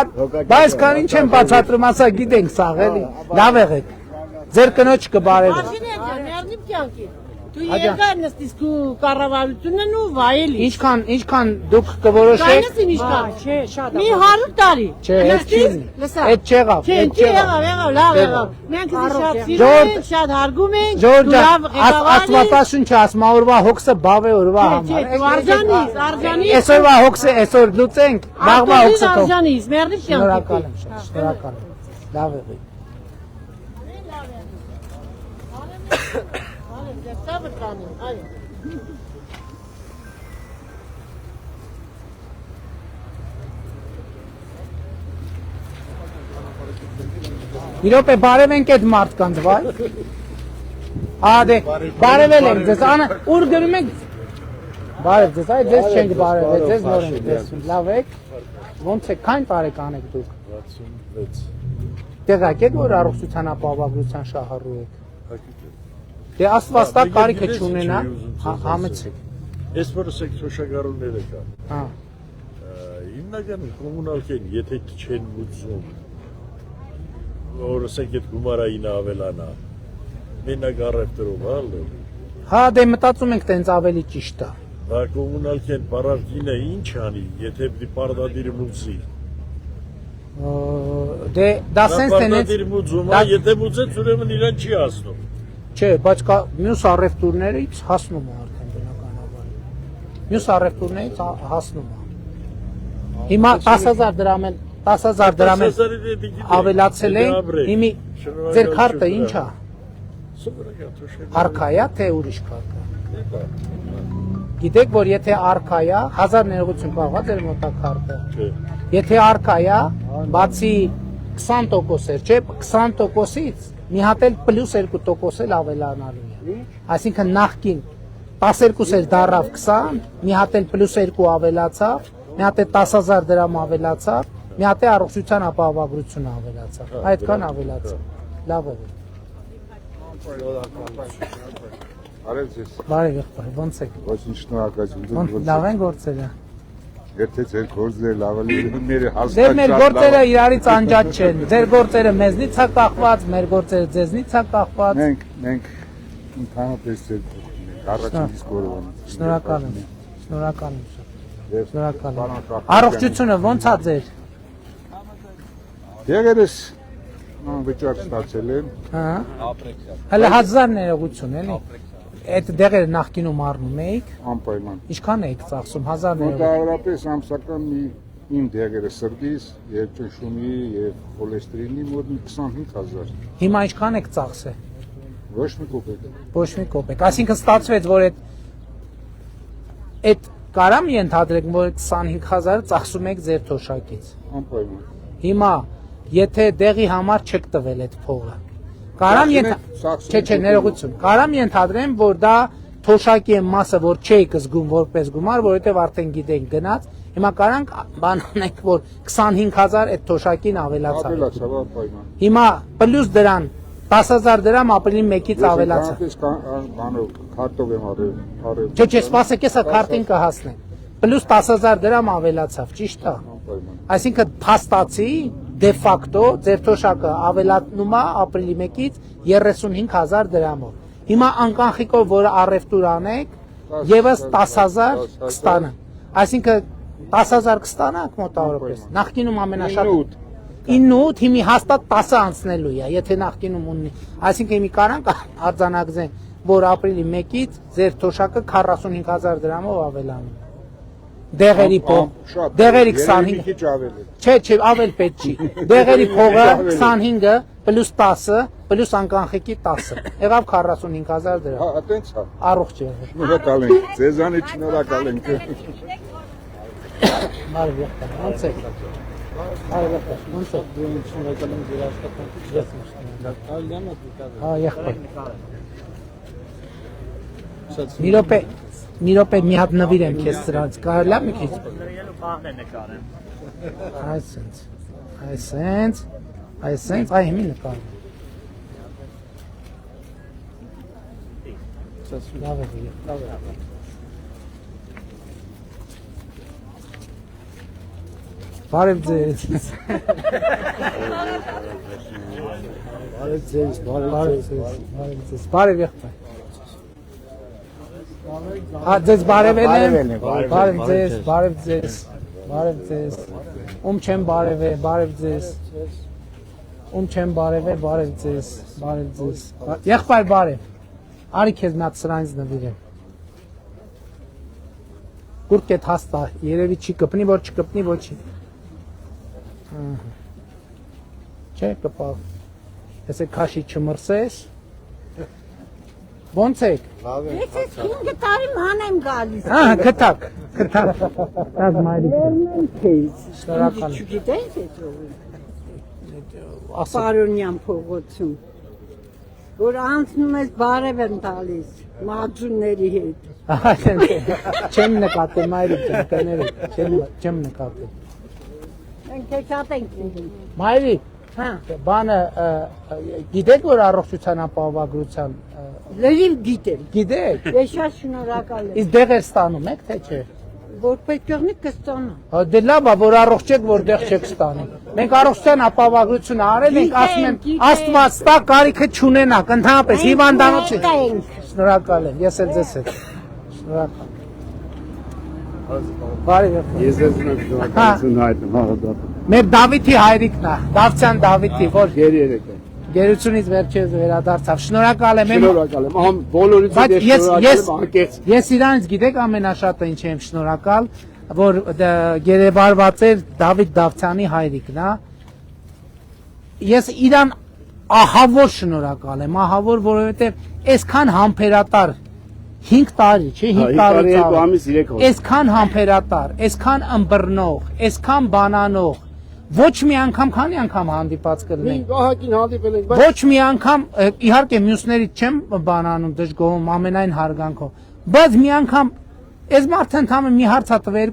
բայց կան ինչ եմ բացատրում, ասա գիտենք սաղ էլի։ Լավ եղեք։ Ձեր կնոջ կբարևեք։ Դու եկար նստիս քու կառավարությունն ու վայելի։ Ինչքան դուք կորոշեք։ Կանես ինչքան, չէ, շատ։ Մի 100 տարի։ Չէ, այդ չեղավ, Չէ, եղավ, լավ եղավ։ Մենք դի շատ սիրում ենք, շատ հարգում ենք։ Աստվածաշունչը ասում օրվա հոգսը բավ է օրվա համար։ Չէ, արժանից։ Այսօրվա հոգսը այսօր լուծենք, վաղվա հոգսը թող։ Արժանից, մերդի չեմ։ Շնորհակալ եմ շատ, շնորհակալ եմ։ Լավ եղեք։ Իրոպե բարև ենք այդ մարդկանց, վայ։ Ադե, բարևել ենք ձեզ, ուր գրում եք։ Բարև ձեզ, այ ձեզ չենք բարևել, ձեզ նոր ենք տեսնում, լավ եք։ Ոնց եք, քանի տարեկան եք դուք։ 66։ Տեղակ եք, որ առողջության ապահովագրության շահառու եք։ Դե Աստված տա կարիքը չունենա, համեցեք։ Ես որս եք թոշակառուները կա։ Հա։ Հիմնականում կոմունալքեն, եթե չեն մուծում, որս եք այդ գումարային ավելանա, մենակ առևտրով, հա, դե մտածում ենք տենց ավելի ճիշտ է։ Բա կոմունալքեն պարարկինը ինչ անի, եթե պիտի պարտադիր մուծի։ Դե դա սենց տենեց։ Պարտադիր մուծում, եթե մուծեց, ուրեմն իրան չի հասնում։ Չէ, բայց մյուս առևտուրներից հասնում է արդեն բնականաբար։ Մյուս առևտուրներից հասնում է։ Հիմա 10000 դրամ են 10000 դրամ ավելացել են, հիմի ձեր քարտը ինչ է։ Արքա է, թե ուրիշ քարտ է։ Գիտեք, որ եթե արքա է, 1000 ներողություն կարող է ձեր մոտա քարտը։ Եթե արքա է, բացի 20% էր, չէ, 20%-ից մի հատ էլ պլյուս 2% էլ ավելանալու է։ Այսինքն նախքին 12 էր դառավ 20, մի հատ էլ պլյուս 2 ավելացավ, մի հատ էլ 10000 դրամ ավելացավ, մի հատ էլ առողջության ապահովագրությունը ավելացավ։ Այդքան ավելացավ։ Լավ է։ Արև ձեզ։ Բարև եղբայր, ոնց եք։ Ոչինչ շնորհակալություն։ Լավ են գործերը։ Եթե ձեր գործերը լավ են, մեր Դե հաստատ մեր գործերը իրարից անջատ չեն։ Ձեր գործերը մեզնից է կախված, մեր գործերը ձեզնից է կախված։ Մենք ընդհանրապես առաջին իսկ օրը։ Շնորհակալ եմ։ Շնորհակալ եմ շատ։ Շնորհակալ եմ։ Առողջությունը ոնց է ձեր։ Դերերս վիճակ ստացել եմ։ Հա։ Հələ 1000 ներողություն էլի։ Այդ դեղերը նախկինում առնում էիք։ Անպայման։ Ինչքան էիք ծախսում 1000 ներողություն։ Մոտավորապես ամսական իմ դեղերը սրտից, եւ ճնշումի, եւ խոլեստերինի մոտ 25000։ Հիմա ինչքան եք ծախսել։ Ոչ մի կոպեկ։ Ոչ մի կոպեկ։ Այսինքն ստացվեց, որ այդ կարամ ենթադրենք, որ 25000-ը ծախսում եք ձեր թոշակից։ Անպայման։ Հիմա եթե դեղի համար չեք տվել այդ փողը, կարամ չէ, ներողություն, կարամ ենթադրեմ, որ դա թոշակի մասը, որ չէիք զգում որպես գումար, որովհետև արդեն գիտենք գնաց, հիմա կարանք բան անենք, որ 25000 այդ թոշակին ավելացավ։ Ավելացավ, անպայման։ Հիմա պլյուս դրան 10000 դրամ ապրիլի 1-ից ավելացավ։ Բանով քարտով եմ արել։ Չէ, սպասեք, հեսա քարտին կհասնենք։ Պլյուս 10000 դրամ ավելացավ, ճիշտ է։ Այսինքն փաստացի դե ֆակտո ձեր թոշակը ավելանում է ապրիլի 1-ից 35000 դրամով։ Հիմա անկանխիկով, որ առևտուր անեք, եւս 10000 կստանանք։ Այսինքն 10000 կստանանք մոտավորապես։ Նախկինում ամենաշատ 9-8, հիմի հաստատ 10 անցնելու է, եթե նախկինում ունի։ Այսինքն հիմի կարանք արձանագրենք, որ ապրիլի 1-ից ձեր թոշակը 45000 դրամով ավելանում։ Դեղերի փող, դեղերի 25, չէ, ավել պետք չի։ Դեղերի փողը 25-ը պլյուս 10-ը պլյուս անկանխիկի 10-ը։ Եղավ 45000 դրամ։ Հա, այտենց է։ Առողջ եղեք։ Շնորհակալ ենք։ Ձեզանից շնորհակալ ենք։ Բարև եղեք։ Ոնց եք։ Բարև եղեք։ Ոնց եք։ Շնորհակալ եմ ձեր աշխատանքից։ Հա, եղեք։ Մի րոպե մի հատ նվիրեմ քեզ սրանց, կարելի է մի քիչ։ Այսենց, այ հիմի նկարում։ Լավ է։ Բարև ձեզ։ Բարև եղբայր։ Ձեզ բարևել եմ, բարև ձեզ, ում չեմ բարևել, բարև ձեզ, եղբայր բարև, արի քեզ մի հատ սրանից նվիրեմ, կուրկ էդ հաստա, երևի չի կպնի, որ չկպնի, ոչի, չէ կպավ, ես է քաշի չմրսես, ոնց եք։ Ես ես 5 տարի ման եմ գալիս։ Կտակ։ Տազ մայրիկ։ Շնորհակալ եմ։ Չգիտես էս ով։ Պարոնյան փողոցում։ Որ անցնում ես բարև եմ տալիս մահացունների հետ։ Չեմ նկատել մայրիկ, չեմ նկատել։ Մենք շատ ենք ուզում։ Մայրիկ, բանը գիտեք, որ առողջության ապահովագրության Լրիվ գիտեմ։ Գիտեք։ Ես շատ շնորհակալ եմ։ Իսկ դեղեր ստանում եք, թե չէ։ Որպես կողմի կստանա։ Դե լավ է, որ առողջ եք, որ դեղ չեք ստանում։ Մենք առողջության ապահովագրությունը արել ենք, ասում եմ, Աստված տա կարիքը չունենաք, ընդհանրապես հիվանդանոցի։ Շնորհակալ եմ, ես էլ ձեզ հետ։ Շնորհակալ։ Բարև եղբայր։ Ես ձեզ շնորհակալություն հայտնեմ, հաղորդակ։ Մեր Դավիթի հայրիկն է, Դավթյան Դավիթի, որ երեք է։ Գերությունից վերջերս վերադարձավ։ Շնորհակալ եմ։ Շնորհակալ եմ։ Ահա բոլորից ես անկեղծ։ Ես իրանից գիտեք ամենաշատը ինչ եմ շնորհակալ, որ գերեբարված էր Դավիթ Դավթյանի հայրիկն է։ Ես իրան ահավոր շնորհակալ եմ, ահավոր, որովհետև այսքան համբերատար 5 տարի, չէ, 5 տարի այսքան համբերատար, այսքան ըմբռնող, այսքան բանանող ոչ մի անգամ քանի անգամ հանդիպած կլինենք։ Ահագին հանդիպել ենք, Ոչ մի անգամ իհարկե մյուսներից չեմ բանանում դժգոհում ամենայն հարգանքով, բայց մի անգամ այս մարդը ընդհանրապես մի հարցատվեր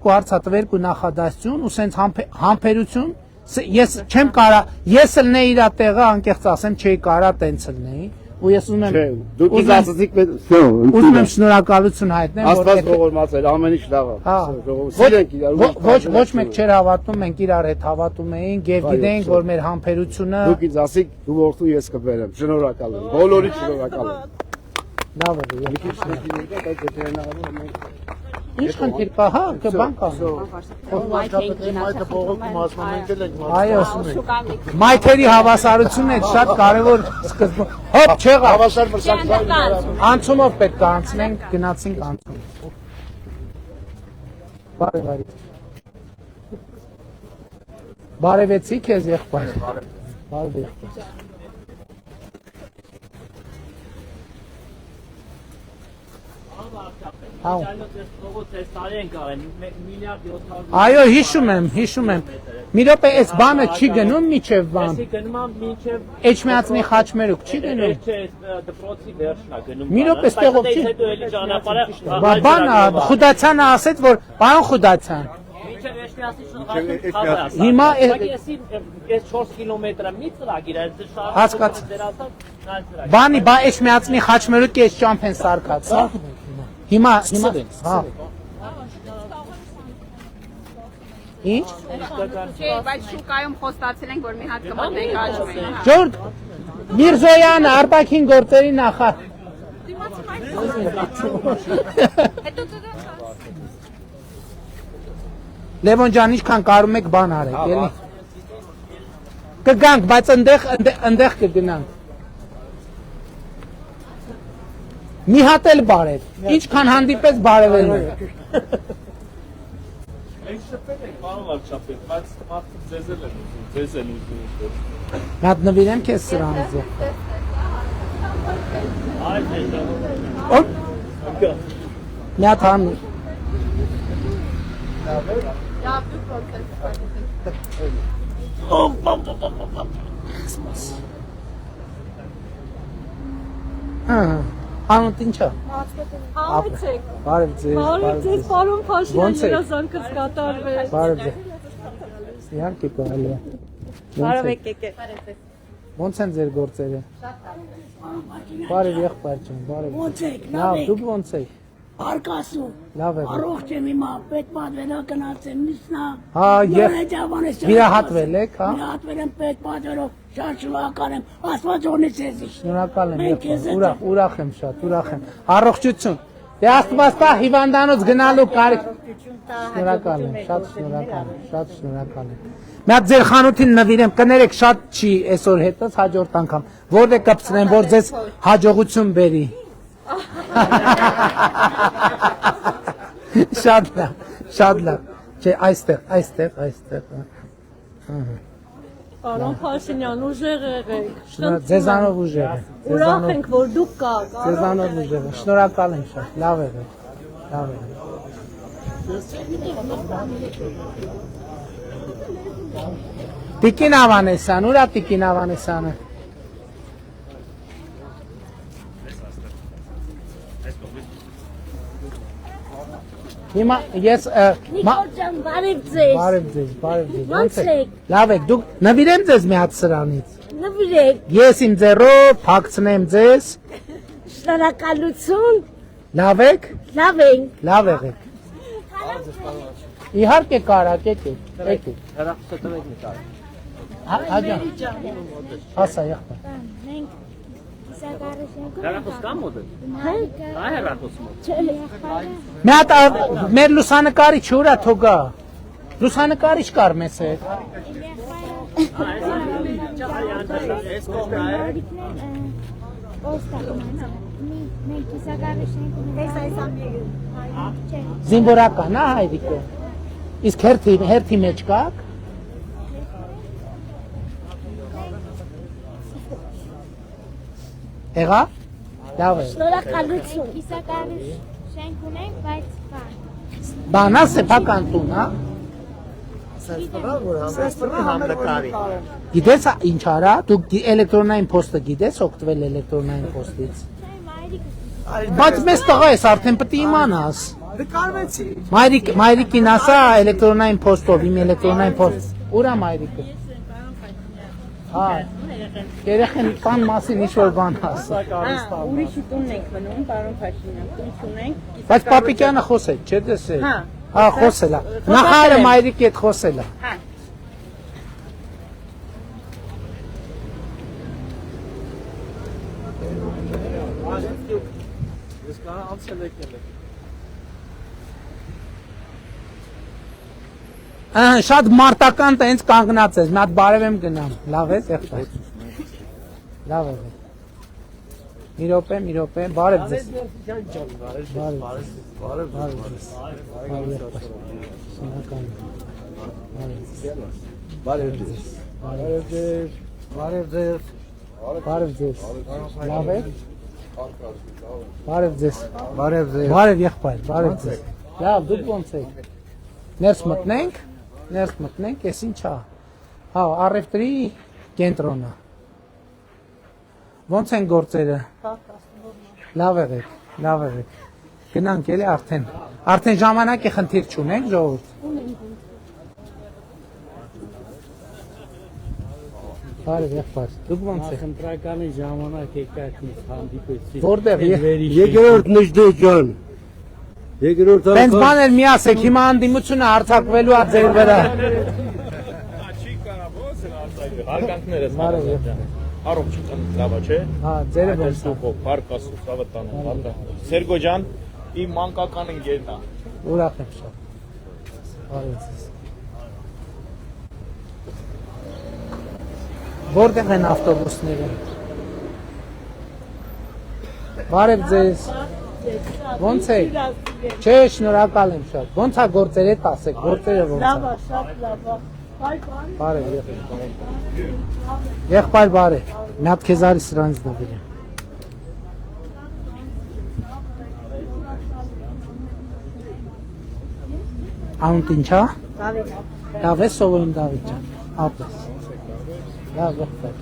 նախադասություն ու սենց համբերություն ես չեմ կարա ես լնեի իր տեղը անկեղծ ասեմ չէի կարա տենց լնեի ու ես ուզում եմ դուք ինձ ասացիք ուզում եմ շնորհակալություն հայտնեմ Աստված ողորմած էր ամեն ինչ լավ է սիրենք իրար ոչ մեկ չէր հավատում մենք իրար հետ հավատում էինք եւ գիտենք որ մեր համբերությունը դուք ինձ ասիք դու որդու ես կբերեմ շնորհակալ եմ բոլորից շնորհակալ եմ լավ է Ինչ խնդիր կա, հա, կբան կա։ Այո, մայթերի հավասարությունն է շատ կարևոր սկզբում։ Հոպ, չեղա։ Հավասար մրցակցային Անցումով պետք է անցնենք, գնացինք անցում։ Բարև, բարև։ Բարևեցի քեզ եղբայր։ Բարև եղբայր։ Հա։ Այո, Այո, հիշում եմ։ Մի րոպե, այս բանը չի գնում միջև բան։ Էսի գնում եմ մինչև Էջմիածնի խաչմերուկ չի գնում։ դպրոցի վերջն է գնում։ Մի րոպե, ստեղով չի։ Հետո էլի ճանապարհը Բանը Խուդացյանը ասեց, որ պարոն Խուդացյան։ Մինչև Էջմիածնի Հիմա այս 4 կիլոմետրը մի ծրագիր է, Հասկաց։ Բանի, բա Էջմիածնի խաչմերուկի այս ճամփ են սարքած, հա։ Հիմա, հա։ Ինչ։ Չէ, բայց շուկայում խոստացել ենք, որ մի հատ կմտնենք Աջմեն։ Ժորդ Միրզոյանը Արբաքին գործերի նախարար։ Լևոն ջան, ինչքան կարում եք բան արեք, էլի։ Կգանք, բայց ընդեղ կգնանք։ Մի հատ էլ բարև, ինչքան հանդիպես բարևելու եք։ Այն շփել եք, պարոն վարչապետ, բայց մարդը ձեզ էլ ուզում։ Մի հատ նվիրեմ քեզ սրանից։ Մի հատ համ։ Անոտ ինչա։ Բարև ձեզ։ Պարոն Փաշինյան, Ոնց եք։ երազանքս կատարվեց։ Բարև ձեզ։ Իհարկե կարելի է։ Բարև եկեք։ Ոնց են ձեր գործերը։ Բարև եղբայր ջան, բարև։ Ոնց եք, Լավ, դուք ոնց եք։ Արկասու։ Լավ եք։ Առողջ եմ հիմա, պետ պատվերա գնացեմ, միսնա։ Հա, վիրահատվել եք, հա։ Վիրահատվել եմ պետ պատվերով, շատ շնորհակալ եմ, Աստված օրհնի ձեզ։ Շնորհակալ եմ, ուրախ եմ շատ, ուրախ եմ։ Առողջություն։ Դե Աստված տա հիվանդանոց գնալու կարիք։ Շնորհակալ եմ, շատ շնորհակալ եմ։ Մի հատ ձեր խանութին նվիրեմ, կներեք շատ չի այսօր հետս հաջորդ անգամ։ Որտե կպցնեմ, որ ձեզ հաջողություն բերի։ Շատ լավ։ Չէ, այստեղ։ Պարոն Փաշինյան, ուժեղ եղեք։ Ձեզանով ուժեղ եմ։ Ուրախ ենք, որ դուք կաք։ Ձեզանով ուժեղ եմ։ Շնորհակալ եմ շատ։ Լավ եղեք։ Տիկին Ավանեսյան, ուրա Տիկին Ավանեսյանը։ Հիմա ես Նիկոլջան, բարև ձեզ։ Բարև ձեզ։ Ոնց եք։ Լավ եք, դուք նվիրեմ ձեզ մի հատ սրանից։ Նվիրեք։ Ես իմ ձեռով փակցնեմ ձեզ։ Շնորհակալություն։ Լավ եք։ Լավ եղեք։ Իհարկե կարակ եկեք։ Հեռախոսը տվեք մի տար։ Հաջան։ Հասա եղբայր։ Հեռախոս կա մոդը։ Կա հեռախոս մոդ։ Մի հատ մեր լուսանկարիչ ուրա թողա։ Լուսանկարիչ կար մեզ հետ։ Զինվորական, հա հայրիկը։ Իսկ հերթի մեջ կաք։ Եղա։ Լավ է։ Շնորհակալություն։ Կիսակառույց շենք ունենք, բայց բան։ Բանա սեփական տուն, հա։ Գիտես ինչ արա, դու էլեկտրոնային փոստը գիտես օգտվել էլեկտրոնային փոստից։ Բայց մեզ տղա ես արդեն պետք է իմանաս։ Դե կարվեցի։ Մայրիկին ասա էլեկտրոնային փոստով, իմ էլեկտրոնային փոստ։ Ուրա մայրիկը։ Հա։ Երեխեն բան մասին ինչ-որ բան ասա։ Ուրիշի տունն ենք մնում, պարոն Փաշինյան, տուն չունենք։ Բայց պապիկյանը խոսեց, չէ՞ տեսել։ Հա։ Հա, խոսել է։ Նախարարը մայրիկի հետ խոսել է։ Հա։ Ես կարա անցել եկել եք։ Շատ մարտական տենց կանգնած ես, մի հատ բարև եմ գնամ։ Լավ ես, եղբայր։ Լավ է։ Մի րոպե, բարև ձեզ։ Բարև ձեզ։ Լավ եք։ Բարև ձեզ։ Բարև ձեզ։ Բարև եղբայր, բարև ձեզ։ Լավ, դուք ո՞նց եք։ Ներս մտնենք, էս ինչ է։ Հա, առևտրի կենտրոնը։ Ոնց են գործերը։ Լավ եղեք։ Գնանք էլի արդեն ժամանակի խնդիր չունենք ժողովուրդ։ Բարև եղբայր, դուք ո՞նց եք։ Խնդրականի ժամանակ եկաք ինձ հանդիպեցի։ Որտեղ։ Երկրորդ Նժդեհ ջան։ Երկրորդ Տենց բաներ մի ասեք, հիմա հանդիմությունը հարցակվելու է ձեր վրա։ Հարկանքներս Արոք չկան լավա չէ։ Հա, ձերը ոնց է։ Փառք Աստծո, ցավը տանը, հարկա։ Սերգո ջան, իմ մանկական ընկերն է։ Ուրախ եմ շատ։ Բարև ձեզ։ Որտեղ են ավտոբուսները։ Բարև ձեզ։ Ոնց եք։ Չէ, շնորհակալ եմ շատ։ Ոնց է գործերը տասեք, գործերը ոնց է։ Լավ է, շատ լավ է։ Բարև եղբայր բարև։ Մի հատ քեզ արի սրանից նվիրեմ։ Անունդ ինչ է։ Լավ է, Սովոյին Դավիթ ջան։ Ապես։ Լավ եղբայր։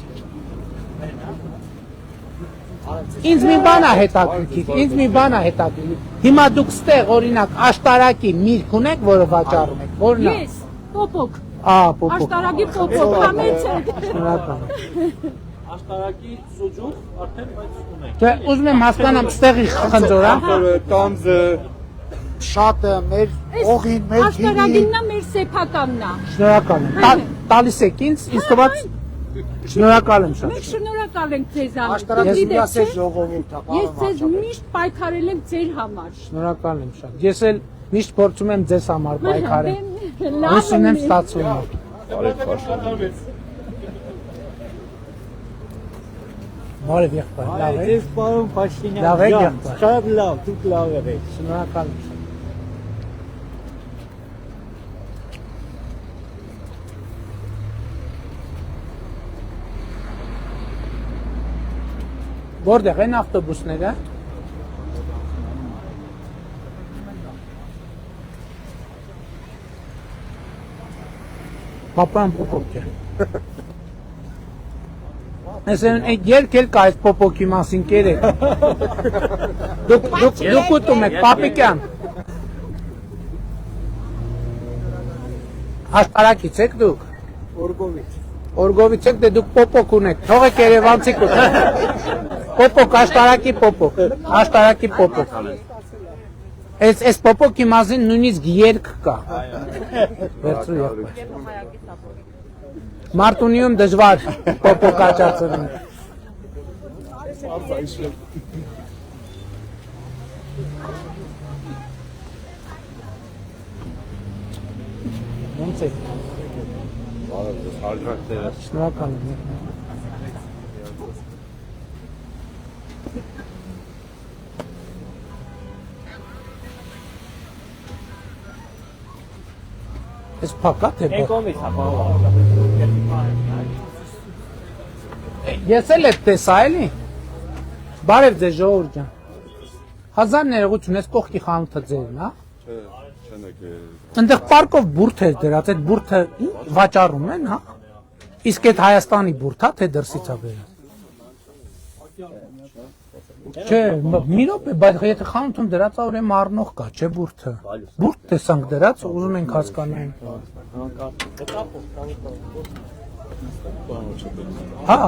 Ինձ մի բան է հետաքրքիր։ Հիմա դուք ստեղ օրինակ աշտարակի միրգ ունեք, որը վաճառում եք, որն է։ Ես, պոպոկ։ Պոպոկ։ Աշտարակի պոպոկ, համեցեք։ Շնորհակալ եմ։ Աշտարակի սուջուխ արդեն բայց ունենք։ Դե ուզում եմ հասկանամ ստեղի խնձորա։ Տանձը շատը մեր օղին, մեր Աշտարակինն է մեր սեփականն է։ Շնորհակալ եմ։ Տալիս եք ինձ թված շնորհակալ եմ շատ։ Մենք շնորհակալ ենք ձեզանից։ Աշտարակի ասես ժողովուրդ է։ Ես ձեզ միշտ պայքարել եմ ձեր համար։ Շնորհակալ եմ շատ։ Ես էլ միշտ փորձում եմ ձեզ համար պայքարել։ Հույս ունեմ ստացվում է։ Բարև եղբայր, լավ եք։ Ձեզ պարոն Փաշինյան Լավ եք ջան, եղբայր։ շատ լավ, դուք լավ եք։ Շնորհակալ եմ շատ։ Որտեղ են ավտոբուսները։ Պապան պոպոկ է։ Այսինքն այդ երկել կա այդ պոպոկի մասին կերեք։ Դուք ուտում եք, պապիկյան։ Աշտարակից եք դուք։ Օրգովից եք, դե դուք պոպոկ ունեք, թողեք երևանցիք ուտեք։ Պոպոկ, աշտարակի պոպոկ։ Այս պոպոկի մասին նույնիսկ երգ կա։ Վերցրու եղբայր։ Մարտունիում դժվար պոպոկ աճացնել։ Ոնց է։ Շնորհակալ եմ։ Ես փակա թե Ես էլ եմ տեսա էլի։ Բարև ձեզ ժողովուրդ ջան։ Հազար ներողություն, ես կողքի խանութը ձերն, հա։ Այնտեղ պարկով բուրդ էր դրած, այդ բուրդը վաճառում են, հա։ Իսկ այդ Հայաստանի բուրդ է, թե դրսից է բերած։ Չէ, մի րոպե, բայց եթե խանութում դրած է, ուրեմն առնող կա, չէ բուրդը։ Բուրդ տեսանք դրած, ուզում ենք հասկանալ։ Հա։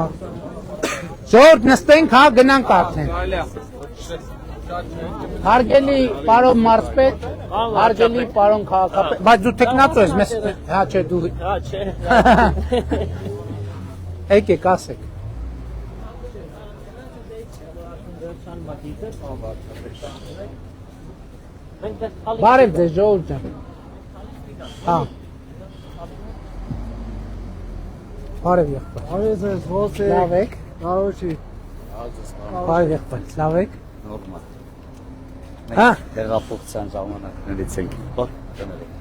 Ժողովուրդ նստենք, հա, գնանք արդեն։ Հարգելի պարոն մարզպետ, հարգելի պարոն քաղաքապետ, բայց դու տեխնացու ես, մեզ, հա, չէ, դու։ Հա, չէ։ Եկեք, ասեք։ Բարև ձեզ ժողովուրդ ջան։ Հա։ Բարև եղբայր։ Բարև ձեզ, ո՞նց եք։ Լավ եք։ Կարոջի։ Բարև եղբայր, լավ եք։ Նորմալ։ Հա։ Հեղափոխության ժամանակներից ենք կներեք։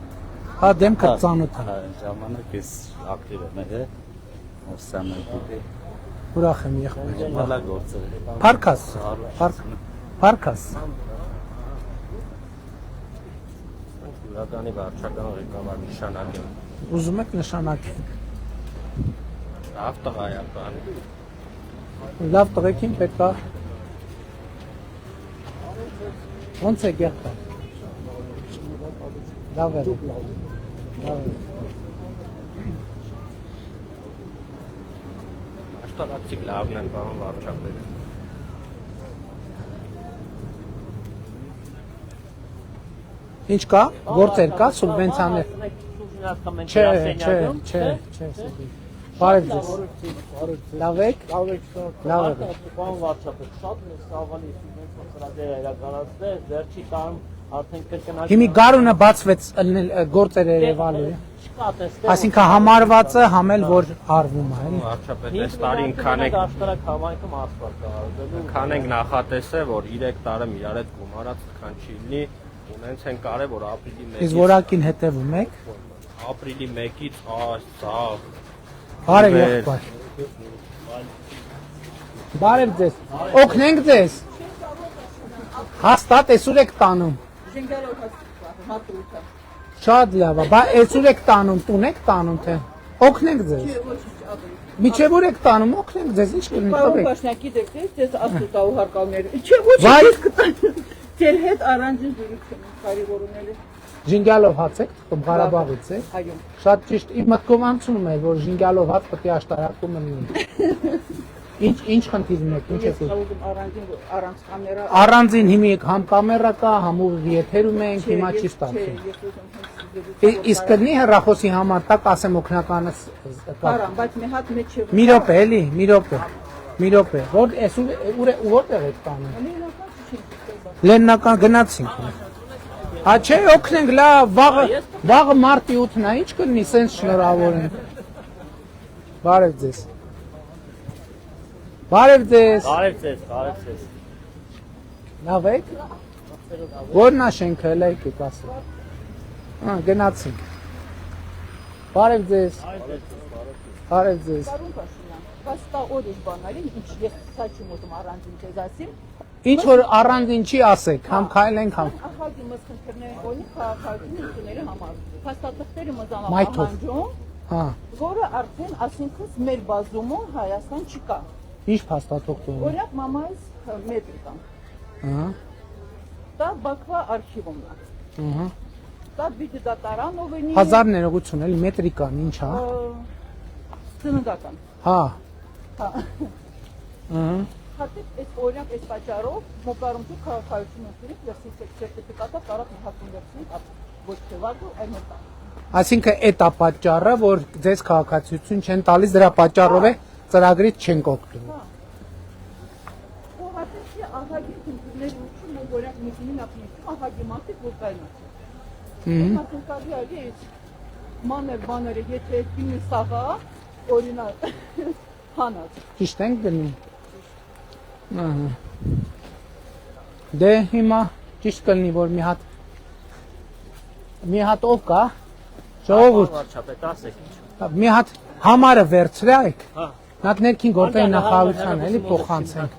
Հա, դեմքը ծանոթ է։ Ժամանակ ես ակտիվ եմ եղել։ Ոսամը դուք։ Ուրախ եմ եղբայր։ Մալա գործել։ Փարքաս։ Փարքաս։ Ուրականի վարչական ղեկավար նշանակեմ։ Ուզում եք նշանակենք։ Լավ տղա է բան։ Լավ տղեկին պետք է։ Ոնց է եղբայր։ Լավ է։ Աշտարակցիկ լավն են բան վարչապետ։ Ինչ կա, գործեր կա, սուբվենցիաներ։ Չէ։ Բարև ձեզ։ Լավ եք։ Լավ եք։ Պարոն վարչապետ, շատ մեծ սավալի սուբվենցիա ծրագրեր իրականացնել, վերջի տարում արդեն կրկնակի։ Հիմի գարունը բացվեց գործեր երևալու է։ Այսինքն համարվածը համել որ արվում է, էլի։ Վարչապետ, այս տարի քանենք աշտարակ համայնքում ասֆալտ կառուցելու։ Քանենք նախատեսել, որ 3 տարում իրար հետ գումարած քան չի լինի, ունենց են կարևոր ապրիլի 1-ից։ Իսկ որակին հետևում եք։ Ապրիլի 1-ից սա Բարև եղբայր։ Բարև ձեզ։ Օգնենք ձեզ։ Հաստատ էսուր եք տանում։ Շատ լավ է, բա էսուր եք տանում, տուն եք տանում թե։ Օգնենք ձեզ։ Միջև որ եք տանում, օգնենք ձեզ, ինչ կլինի տվեք։ Պարոն Պաշնակի դեք, ձեզ աստուտա ու հարկալներ։ Չէ, ոչ կտան։ Ձեր հետ առանձին զրույց եմ կարևորունել։ Ժինգալով հաց եք, Ղարաբաղից եք։ Այո։ Շատ ճիշտ, իմ մտքով անցնում է, որ ժինգալով հաց պետք է աշտարակում լինի։ Ինչ խնդիր ունեք, ինչ եք ուզում առանց կամերա։ Առանձին հիմի համ կամերա կա, համ ուղիղ եթերում ենք, հիմա չի ստացվում։ Իսկ կլինի հեռախոսի համար տակ ասեմ օգնականս Բարան, բայց մի հատ մեջ չէ։ Մի րոպե, էլի, մի րոպե։ Որ էս որտեղ եք տանում։ Լեննական գնացինք։ Հա չէ, օգնենք լավ, վաղը մարտի 8-ն է, ինչ կլինի, սենց շնորհավոր եմ։ Բարև ձեզ։ Բարև ձեզ։ Բարև ձեզ։ Լավ եք։ Որն է շենքը, էլ եկեք ասել։ Հա, գնացինք։ Բարև ձեզ։ Բարև ձեզ։ Պարոն Պաշինյան, բայց տա օրիշ բանալին, ինչ ես սա չեմ ուզում առանձին ձեզ ասիմ։ Ինչ որ առանձին չի ասեք, համ քայլենք, համ։ Ախագի մս խնդիրների օրնի քաղաքացիների ինքների համար։ Փաստաթղթերը մզանա Մայթով։ պահանջում, Հա։ որը արդեն ասինքն մեր բազումում Հայաստան չկա։ Ինչ փաստաթղթ ունի։ Օրինակ մամայից մետրիկան։ Ահա։ Դա Բաքվա արխիվումն է։ Ահա։ Դա Բիդդատարան ովենի։ Հազար ներողություն, էլի մետրիկան ինչ է։ Ծննդական։ Հա։ Հա։ Ահա։ Հատիկ այս օրինակ այս պատճառով մոկարումքի քաղաքայություն ունենք լսի սերտիֆիկատը կարող հատում վերցնել ոչ թե վարկու այլ մտա։ Այսինքն այդ է պատճառը, որ ձեզ քաղաքացիություն չեն տալիս, դրա պատճառով է ծրագրից չենք օգտվում։ Ու հատիկ ահագի քննիների ուշում օրինակ միտինին ապնիք ահագի մարդիկ որ կայնացել։ Մասնակցի այլի մաներ եթե քինի սաղա օրինակ հանած։ Ճիշտ ենք դնում։ Ահա։ Դե հիմա ճիշտ կլինի, որ մի հատ ով կա, ժողովուրդ, Վարչապետ, ասեք ինչ։ մի հատ համարը վերցրեք, Հա։ նատ ներքին գործերի նախարարության էլի փոխանցենք։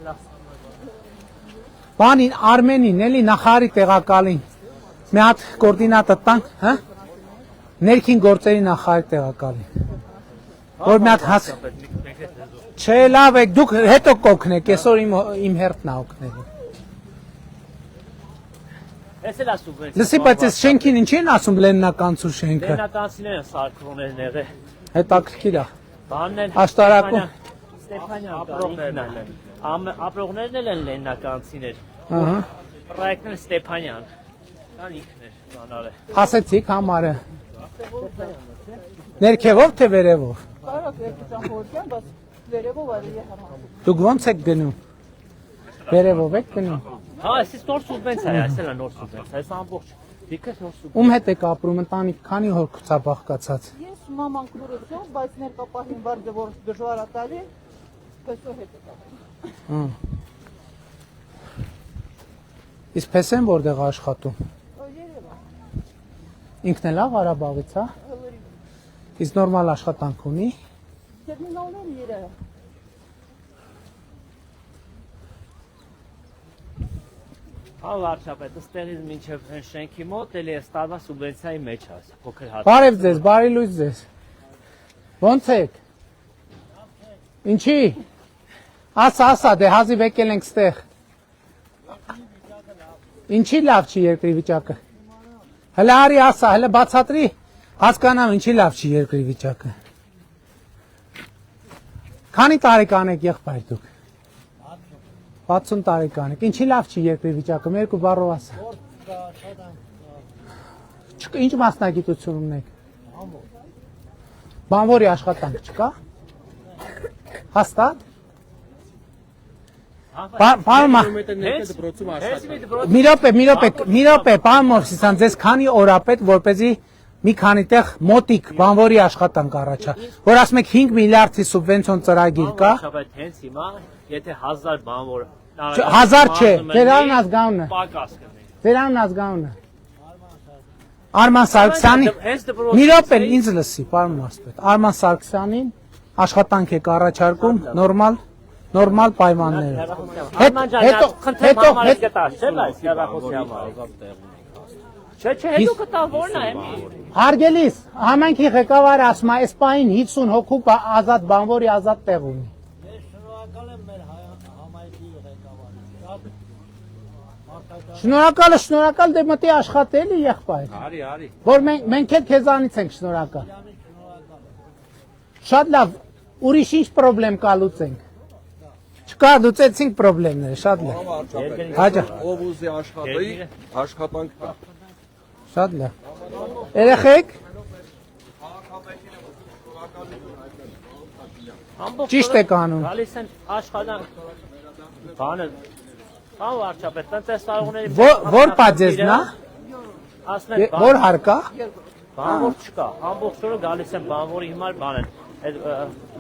Բանին Արմենին էլի նախարարի տեղակալին մի հատ կոորդինատը տանք, հա։ Ներքին գործերի նախարարի տեղակալին։ Որ մի հատ հաս Չէ, լավ եք, դուք հետո կօգնեք, այսօր իմ հերթն է օգնելու։ Էս էլ ասում եք։ Լսի, բայց այս շենքին ինչ են ասում Լեննականցու շենքը։ Լեննականցիները սարքողներն եղել։ Հետաքրքիր է։ Բանն են Աշտարակում Ստեփանյան ապրողներն են։ Ապրողներն էլ են լեննականցիներ։ Ահա։ Պրոյեկտն Ստեփանյան։ Կան ինքներ բանալը։ Ասեցիք համարը։ Ներքևով թե վերևով։ Կարող եք ճամփորդյան, բայց վերևով արի հարհան։ Դուք ոնց եք գնում։ Վերևով եք գնում։ Հա, այս նոր սուբվենցիա է, այսօր է նոր սուբվենցիա, այս ամբողջ դիքը նոր սուբվենցիա։ Ում հետ եք ապրում, ընտանիք քանի հոր ցաբաղկացած։ Ես մաման քրոջով, բայց ներկապահին բարձ որ դժվար է տալի, պես հետ է տալի։ Հա։ Իսկ փեսեն որտեղ աշխատում։ Երևան։ Ինքն էլ է Ղարաբաղից, հա։ Իսկ նորմալ աշխատանք ունի։ Տերմինալներ երևա։ Հա վարչապետ, ըստեղից մինչև այն շենքի մոտ էլի է ստարվա սուբվենցիայի մեջ է, փոքր հատ։ Բարև ձեզ, բարի լույս ձեզ։ Ոնց եք։ Ինչի։ Ասա, դե հազիվ եկել ենք ստեղ։ Ինչի լավ չի երկրի վիճակը։ Հələ արի ասա, հələ բացատրի, հասկանամ ինչի լավ չի երկրի վիճակը։ Քանի տարեկան եք եղբայր դուք։ 60 տարեկան եք։ Ինչի լավ չի երկրի վիճակը, մեր երկու բառով ասա։ Ինչ մասնագիտություն ունեք։ Բանվորի աշխատանք չկա։ Հաստատ։ Մի րոպե, պարոն Մովսիսյան, ձեզ քանի օր ապետ, որպեսզի մի քանի տեղ մոտիկ բանվորի աշխատանք առաջա, որ ասում եք 5 միլիարդի սուբվենցիոն ծրագիր կա։ Հենց հիմա, եթե 1000 բանվոր 1000 չէ, ձեր անուն ազգանունը։ Ձեր անուն ազգանունը։ Արման Սարգսյանի։ Մի րոպե, ինձ լսի, պարոն Մարսպետ։ Արման Սարգսյանին աշխատանք եք առաջարկում նորմալ պայմաններով։ Հետո կտա որն է։ Հարգելիս, համայնքի ղեկավարը ասում է, այս պահին 50 հոգու ազատ բանվորի ազատ տեղ ունի։ Շնորհակալ դե մտի աշխատելի եղբայր։ Արի։ Որ մենք էլ քեզանից ենք շնորհակալ։ Շատ լավ, ուրիշ ինչ պրոբլեմ կա լուծենք։ Չկա, լուծեցինք պրոբլեմները, շատ լավ։ Հաջող։ Ով ուզի աշխատի, աշխատանք կա։ Շատ լավ։ Երեխեք։ Ճիշտ եք անում։ Գալիս են աշխատանք։ Բանը վարչապետ, տնտեսվարողների Որ պատժեսնա։ Որ հարկա։ Բանվոր չկա, ամբողջ օրը գալիս են բանվորի հիմար բան են։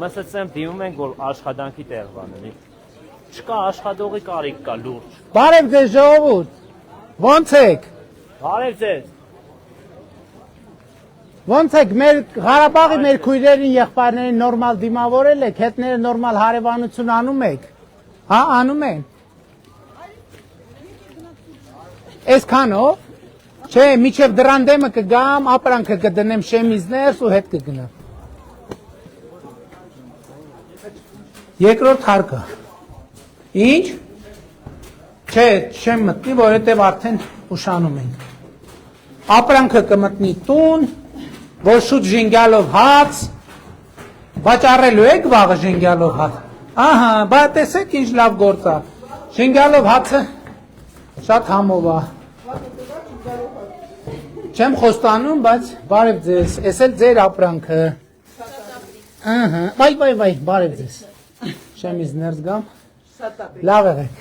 Մսեցեմ դիմում ենք, որ աշխատանքի տեղ բանանի։ Չկա աշխատողի կարիք կա լուրջ։ Բարև ձեզ ժողովուրդ։ Ոնց եք։ Բարև ձեզ։ Ոնց եք մեր Ղարաբաղի մեր քույրերին, եղբայրներին նորմալ դիմավորել եք, հետները նորմալ հարևանություն անում եք։ Հա, անում են։ Այսքանով, չէ, միջև դրան դեմը կգամ, ապրանքը կդնեմ շեմիզներս ու հետ կգնամ։ Երկրորդ հարկը։ Ինչ։ Չէ, չեմ մտնի, որովհետև արդեն ուշանում ենք։ Ապրանքը կմտնի տուն, որ շուտ ժենգյալով հաց, վաճառելու եք վաղը ժենգյալով հաց։ Ահա, բա տեսեք ինչ լավ գործ է։ Ժենգյալով հացը շատ համով է։ Չեմ խոստանում, բայց բարև ձեզ, ես էլ ձեր ապրանքը։ Ահա, վայ, բարև ձեզ։ Շեմիզ ներս գամ։ Լավ եղեք,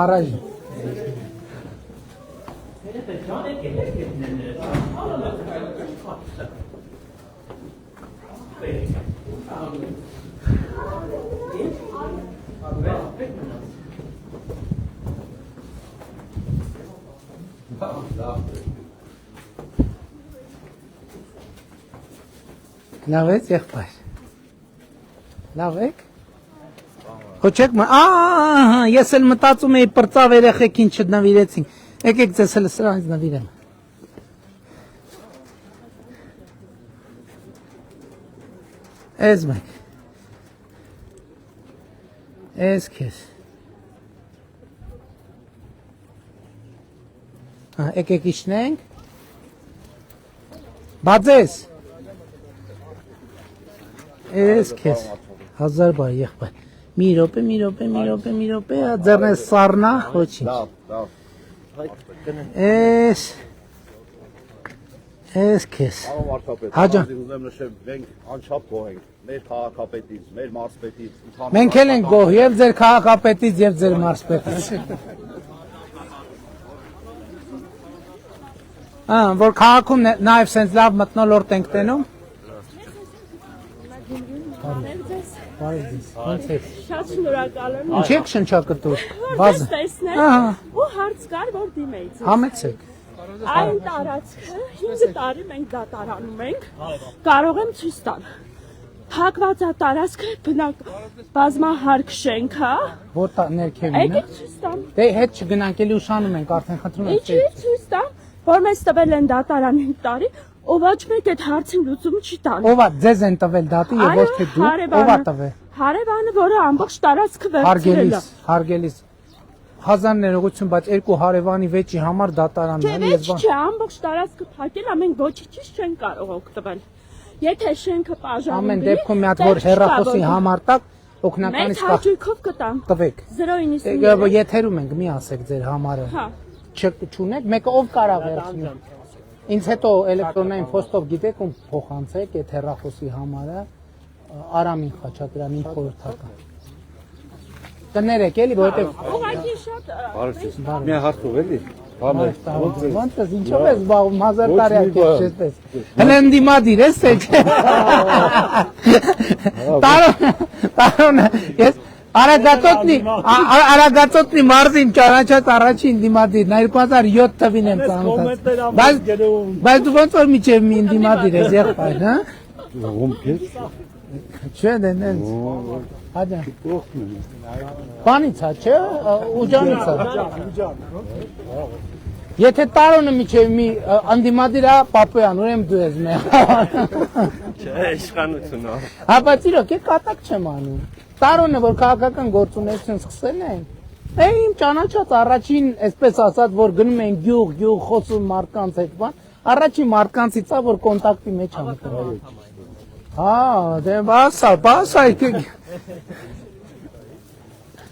առաջ։ Լավ եք, եղբայր։ Լավ եք։ Խոչեք, ես էլ մտածում էի պրծավ երեխեքին չնվիրեցինք։ Եկեք ձեզ էլ սրանից նվիրեմ։ Էս մեկ։ Էս քեզ։ Եկեք իջնենք։ Բաձես։ Էս քեզ։ 1000 բայ եղբայր։ Մի րոպե, ձեռնես սառնա, ոչինչ։ Էս քեզ։ Հաջան։ Ուզեմ նշեմ, մենք անչափ գոհ ենք մեր քաղաքապետից, մեր մարզպետից։ Մենք էլ ենք գոհ եւ ձեր քաղաքապետից եւ ձեր մարզպետից։ Որ քաղաքում նաեւ սենց լավ մթնոլորտ ենք տենում։ Շատ շնորհակալ եմ։ Ինչ եք շնչակտուր։ Բազ տեսնել ու հարց կար որ դիմեից։ Համեցեք։ Այն տարածքը 5 տարի մենք դատարանում ենք։ Կարող եմ ցույց տալ։ Փակված է տարածքը, բնակ բազմահարկ շենք է։ Որտա ներքևին է։ Եկեք ցույց տամ։ Դե հետ չգնանք, էլի ուշանում ենք, արդեն խնդրում եմ։ Ինչի ցույց տամ, որ մեզ տվել են դատարան 5 տարի, ով ոչ մեկ այդ հարցին լուծում չի տալու։ Ով է ձեզ են տվել դատի եւ ոչ թե դու, ով է տվել։ Հարևանը, որը ամբողջ տարածքը վերցրել է։ Հարգելիս հազար ներողություն, բայց երկու հարևանի վեճի համար դատարանն է, ես բան։ Չէ, ամբողջ տարածքը փակել, ամեն ոչինչ չեն կարող օգտվել։ Եթե շենքը բաժանվում է, ամեն դեպքում մի հատ որ հեռախոսի համար տակ օգնականից կա։ Մենք հաճույքով կտանք։ Տվեք։ 093 Եթերում ենք, մի ասեք ձեր համարը։ Հա։ Չունեք, մեկը ով կարա վերցնի։ Ինձ հետո էլեկտրոնային փոստով գիտեք ում փոխանցեք այդ հեռախոսի համարը Արամին Խաչատրյանին խորհրդական։ Կներեք էլի, որովհետև ուղղակի շատ Մի հարցով էլի։ Ոնց է, ինչով ես զբաղվում 1000 տարի ակես չես։ Հենց ընդդիմադիր ես, թե չէ։ Տարոն, ես Արագածոտնի մարզին ճանաչած առաջին դիմադիրն 2007 թվին եմ ծանոթացել։ Բայց դու ոնց որ միջև մի դիմադիր ես եղբայր, հա։ Ում քեզ։ Չէ, դեն։ Հաջա։ Բանից է, չէ, ուջանից է։ Եթե տարոնը միջև մի անդիմադիր է Պապոյան, ուրեմն դու ես մեր։ Չէ, իշխանություն է։ Հա, բայց իրոք է կատակ չեմ անում։ Տարոնը որ քաղաքական գործունեություն սկսել են, իմ ճանաչած առաջին, այսպես ասած, որ գնում են գյուղ խոսում մարդկանց հետ բան, առաջին մարդկանցից է, որ կոնտակտի մեջ է մտնում։ Հա, դե բասա,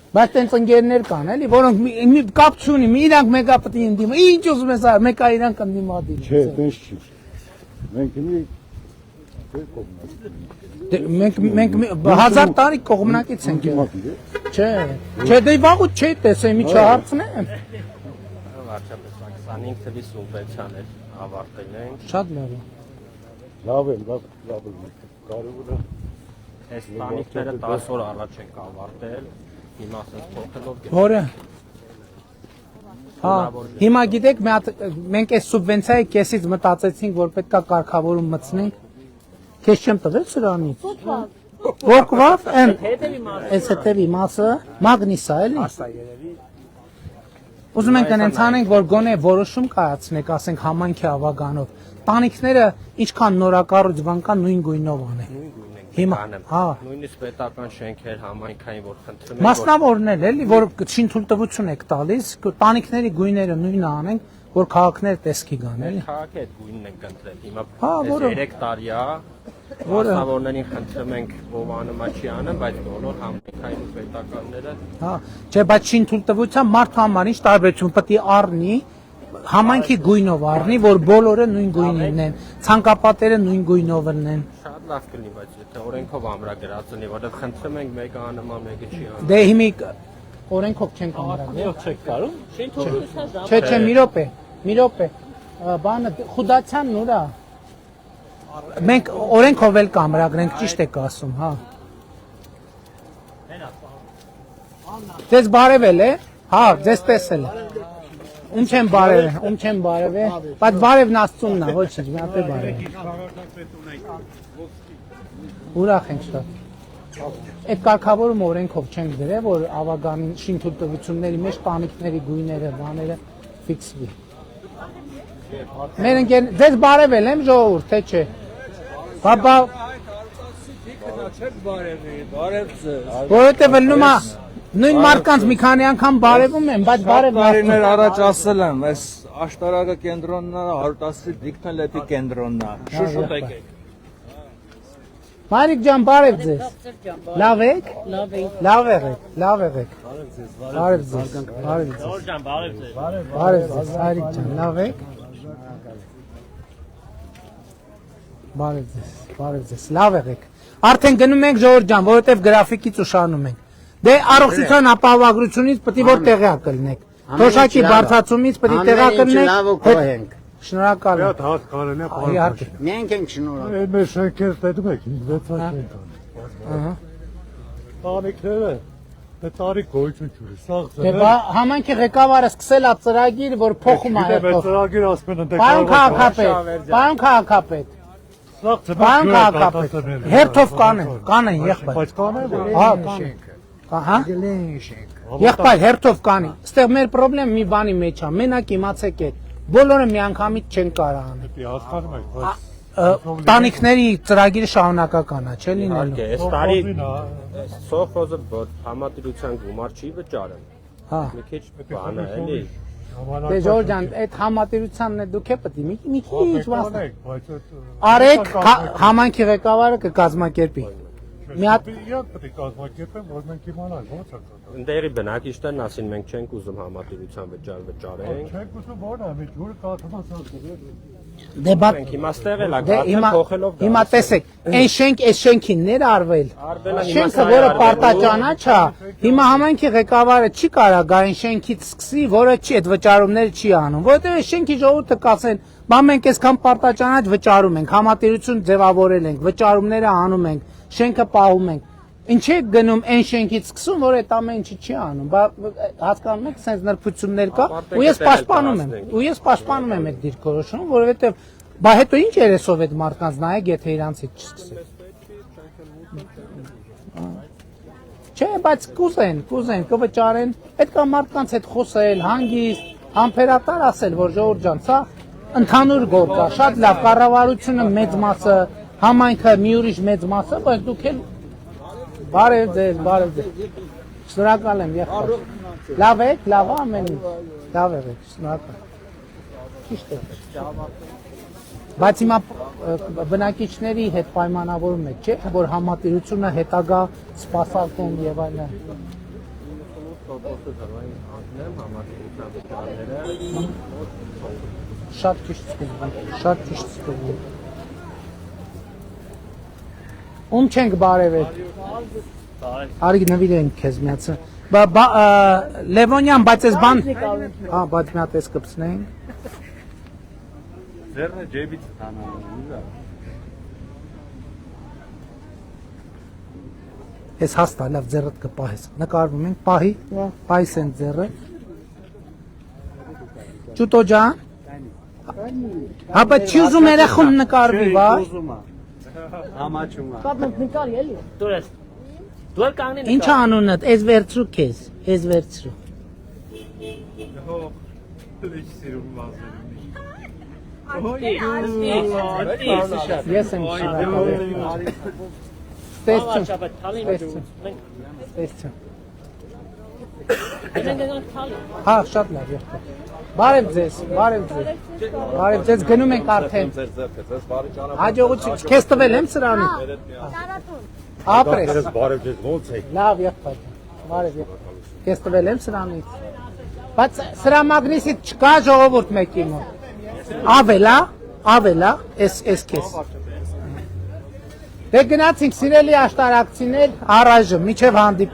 բայց տենց ընկերներ կան, էլի, որոնք մի կապ չունի, իրանք մեկա պետք է ընդդիմա, ինչ ուզում ես, մեկա իրանք ընդդիմադիր։ Չէ, տենց չի։ Մենք 1000 տարի կողմնակից ենք եղել։ Չէ, դե վաղուց չի տեսել, մի չհարցնեմ։ Վարչապես 25 թվի սուբվենցիան էր ավարտել ենք։ Շատ լավ է։ Լավ է, կարևորը։ Այս տանիքները 10 օր առաջ ենք ավարտել, հիմա ասես փոխելով։ Որը։ Հա, հիմա գիտեք, մենք այս սուբվենցիայի կեսից մտածեցինք, որ պետքա կարգավորում մտցնենք։ Քեզ չեմ տվել սրանից։ Ո՞րկվավ, այս հետևի մասը, մագնիսա էլի։ Ուզում ենք այնց անենք, որ գոնե որոշում կայացնենք, ասենք համայնքի ավագանով։ Տանիքները ինչքան նորակառույց բան կան նույն գույնով անեն։ Հիմա, հա, նույնիսկ պետական շենքեր համայնքային որ խնդրում են մասնավորն էլի, որ շինթույլտվություն եք տալիս, տանիքների գույները նույնը անենք, որ քաղաքներ տեսքի գան, էլի։ Քաղաքի այդ գույնն ենք ընտրել։ Հիմա որը 3 տարի է, մասնավորներին խնդրում ենք ով անում է չի անում, բայց բոլոր համայնքային ու պետականները։ Հա, չէ, բայց շինթույլտվության մարդու համար ինչ տարբերություն պետք է առնի, համայնքի գույնով առնի, որ բոլորը նույն գույնին են, ցանկապատերը նույն գույնով են։ Շատ լավ կլինի, բայց եթե օրենքով ամրագրած լինի, որովհետև խնդրում ենք մեկը անում է, մեկը չի անում։ Դե հիմա օրենքով չենք ամրագրել։ Չեք կարող։ Չէ, մի րոպե։ Բանը Խուդացյանն ուրա։ Մենք օրենքով էլ կամրագրենք, ճիշտ եք ասում, հա։ Ձեզ բարևել է։ Հա, ձեզ տեսել է։ Ում չեմ բարև է, բայց բարևն Աստծունն է, ոչ մի հատ է բարև։ Ուրախ ենք շատ։ Այդ կարգավորումը օրենքով չենք դրել, որ ավագանին շինթույլտվությունների մեջ տանիքների գույները, բաները ֆիքսվի։ Մեր ընկեր, ձեզ բարևել եմ ժողովուրդ, թե չէ։ Բաբա որովհետև լնում է նույն մարդկանց մի քանի անգամ բարևում են, բայց բարև տարիներ առաջ ասել եմ, այս աշտարակը կենտրոնն է, 110 դիքթան լեպի կենտրոնն է։ Շուշուտ եկեք։ Մարիկ ջան, բարև ձեզ։ Լավ եք։ Լավ եղեք։ Բարև ձեզ։ Ժողովուրդ ջան, բարև ձեզ։ Բարև ձեզ, Մարիկ ջան, լավ եք։ Բարև ձեզ, լավ եղեք։ Արդեն գնում ենք ժողովուրդ ջան, որովհետև գրաֆիկից ուշանում ենք։ Դե առողջության ապահովագրությունից պետք է որ տեղյակ կլինեք։ Թոշակի բարձրացումից պետք է տեղյակ կլինեք։ Շնորհակալ եմ։ Հատ կարելի է Իհարկե։ Մենք ենք շնորհակալ։ Մեր շենքեր դիտում եք, 6 շենք կան։ Ահա։ Տանիքները դե տարի գոյություն չունի, սաղ Դե համայնքի ղեկավարը սկսել է ծրագիր, որ փոխում է այդ։ ծրագիր ասում են Պարոն քաղաքապետ, Բան քաղաքապետ։ Հերթով կանեն եղբայր։ Բայց կանեն, Հա, կանեն։ Հա։ Եղբայր հերթով կանի։ Ստեղ մեր խնդրեմ մի բանի մեջ է։ Մենակ իմացեք այդ բոլորը միանգամից չեն կարող անել։ Դե հասկանում եք, բայց Տանիքների ծրագիրը շարունակական է, չէ՞ լինելու։ Այս տարի սովխոզը համատիրության գումար չի վճարել։ Հա։ Մի քիչ բան է, էլի։ Դե Ժորժան, այդ համատիրությանն է դուք է պետք է մի քիչ վասնեք։ բայց Արեք համանքի ղեկավարը կկազմակերպի։ Մի հատ պետք է կազմակերպեն, որ մենք իմանանք ո՞նց է կատարվում։ Ընդերի բնակիչներն ասին մենք չենք ուզում համատիրության վճարենք։ Չենք ուզում ո՞ն է, մի ջուրը կաթվածած։ Դե բա Հիմա ստեղել է, գաթել փոխելով դա։ Հիմա տեսեք, այն շենք, այս շենքին ներարվել։ Շենքը, որը պարտաճանաչ է, հիմա համայնքի ղեկավարը չի կարա գա այն շենքից սկսի, որը չի այդ վճարումները չի անում, որովհետև այս շենքի ժողովուրդը կասեն, բա մենք այսքան պարտաճանաչ վճարում ենք, համատիրություն ձևավորել ենք, վճարումները անում ենք, շենքը պահում ենք։ Ինչի է գնում այն շենքից սկսում, որ այդ ամեն ինչը չի անում։ Բա հասկանում եք, sense նրբություններ կա, ու ես պաշտպանում եմ այդ դիրքորոշումը, որովհետև բա հետո ինչ երեսով այդ մարդկանց նայեք, եթե իրանցից չսկսի։ Չէ, բայց կուզեն, կվճարեն, պետք է մարդկանց հետ խոսել, հանգիստ, համբերատար ասել, որ ժողովուրդ ջան, սա ընդհանուր գործ է, շատ լավ, կառավարությունը մեծ մասը, համայնքը մի ուրիշ մեծ մասը, բայց դուք էլ բարև ձեզ, շնորհակալ եմ եղբայր։ Լավ եք, լավ ամեն ինչ, լավ եք, շնորհակալ։ Ճիշտ է։ Բայց հիմա բնակիչների հետ պայմանավորում եք, չէ՞, որ համատիրությունը հետագա սպասարկում եւ այլն։ Շատ ճիշտ սկզբում։ Ում չենք բարևել։ Արի նվիրենք քեզ միացը։ Լևոնյան, բայց այս բան, հա, բայց մի հատ էս կպցնենք։ Ձեռը ջեբից տանալու։ Ես հաստա լավ ձեռդ կպահես։ Նկարվում ենք, պահի սեն ձեռը։ Ճուտո ջան։ Հա, բայց չի ուզում երախում նկարվի, վա։ Համաչում է։ Կապնենք նկարի էլի։ Դու ել կանգնի։ Ինչ անունդ, ես վերցրու քեզ, ես վերցրու։ Ես եմ շնորհակալ։ Ստեսություն։ Հա, շատ լավ եղբայր։ Բարև ձեզ, գնում ենք արդեն։ Հաջողություն, քեզ տվել եմ սրանից։ Ապրես։ Բարև ձեզ, ո՞նց եք։ Լավ եղբայր, բարև եղբայր։ Քեզ տվել եմ սրանից։ Բայց սրա մագնիսից չկա ժողովուրդ մեկի մոտ։ Ավելա, էս քեզ։ Դե գնացինք սիրելի աշտարակցիներ, առայժմ, միջև հանդիպ։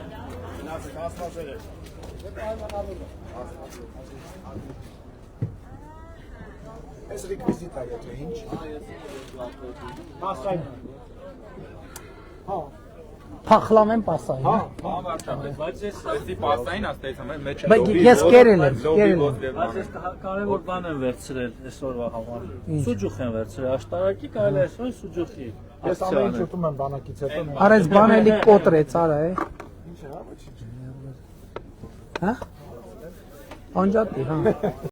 Այս ռեկվիզիտա եթե ինչ։ Հասկայն։ Հա։ Փախլամ եմ պասային։ Հա, բայց ես էսի պաստային աստեցում եմ մեջ Բայց ես կերել եմ։ Բայց ես կարևոր բան եմ վերցրել այսօրվա համար։ Սուջուխ եմ վերցրել, աշտարակի կարելի է այսօր սուջուխի։ Ես ամեն ինչ ուտում եմ բանակից հետո։ Արես բան էլի կոտրեց, արա է։ Ինչ է, հա, ոչինչ։ Հա? Անջատի, հա։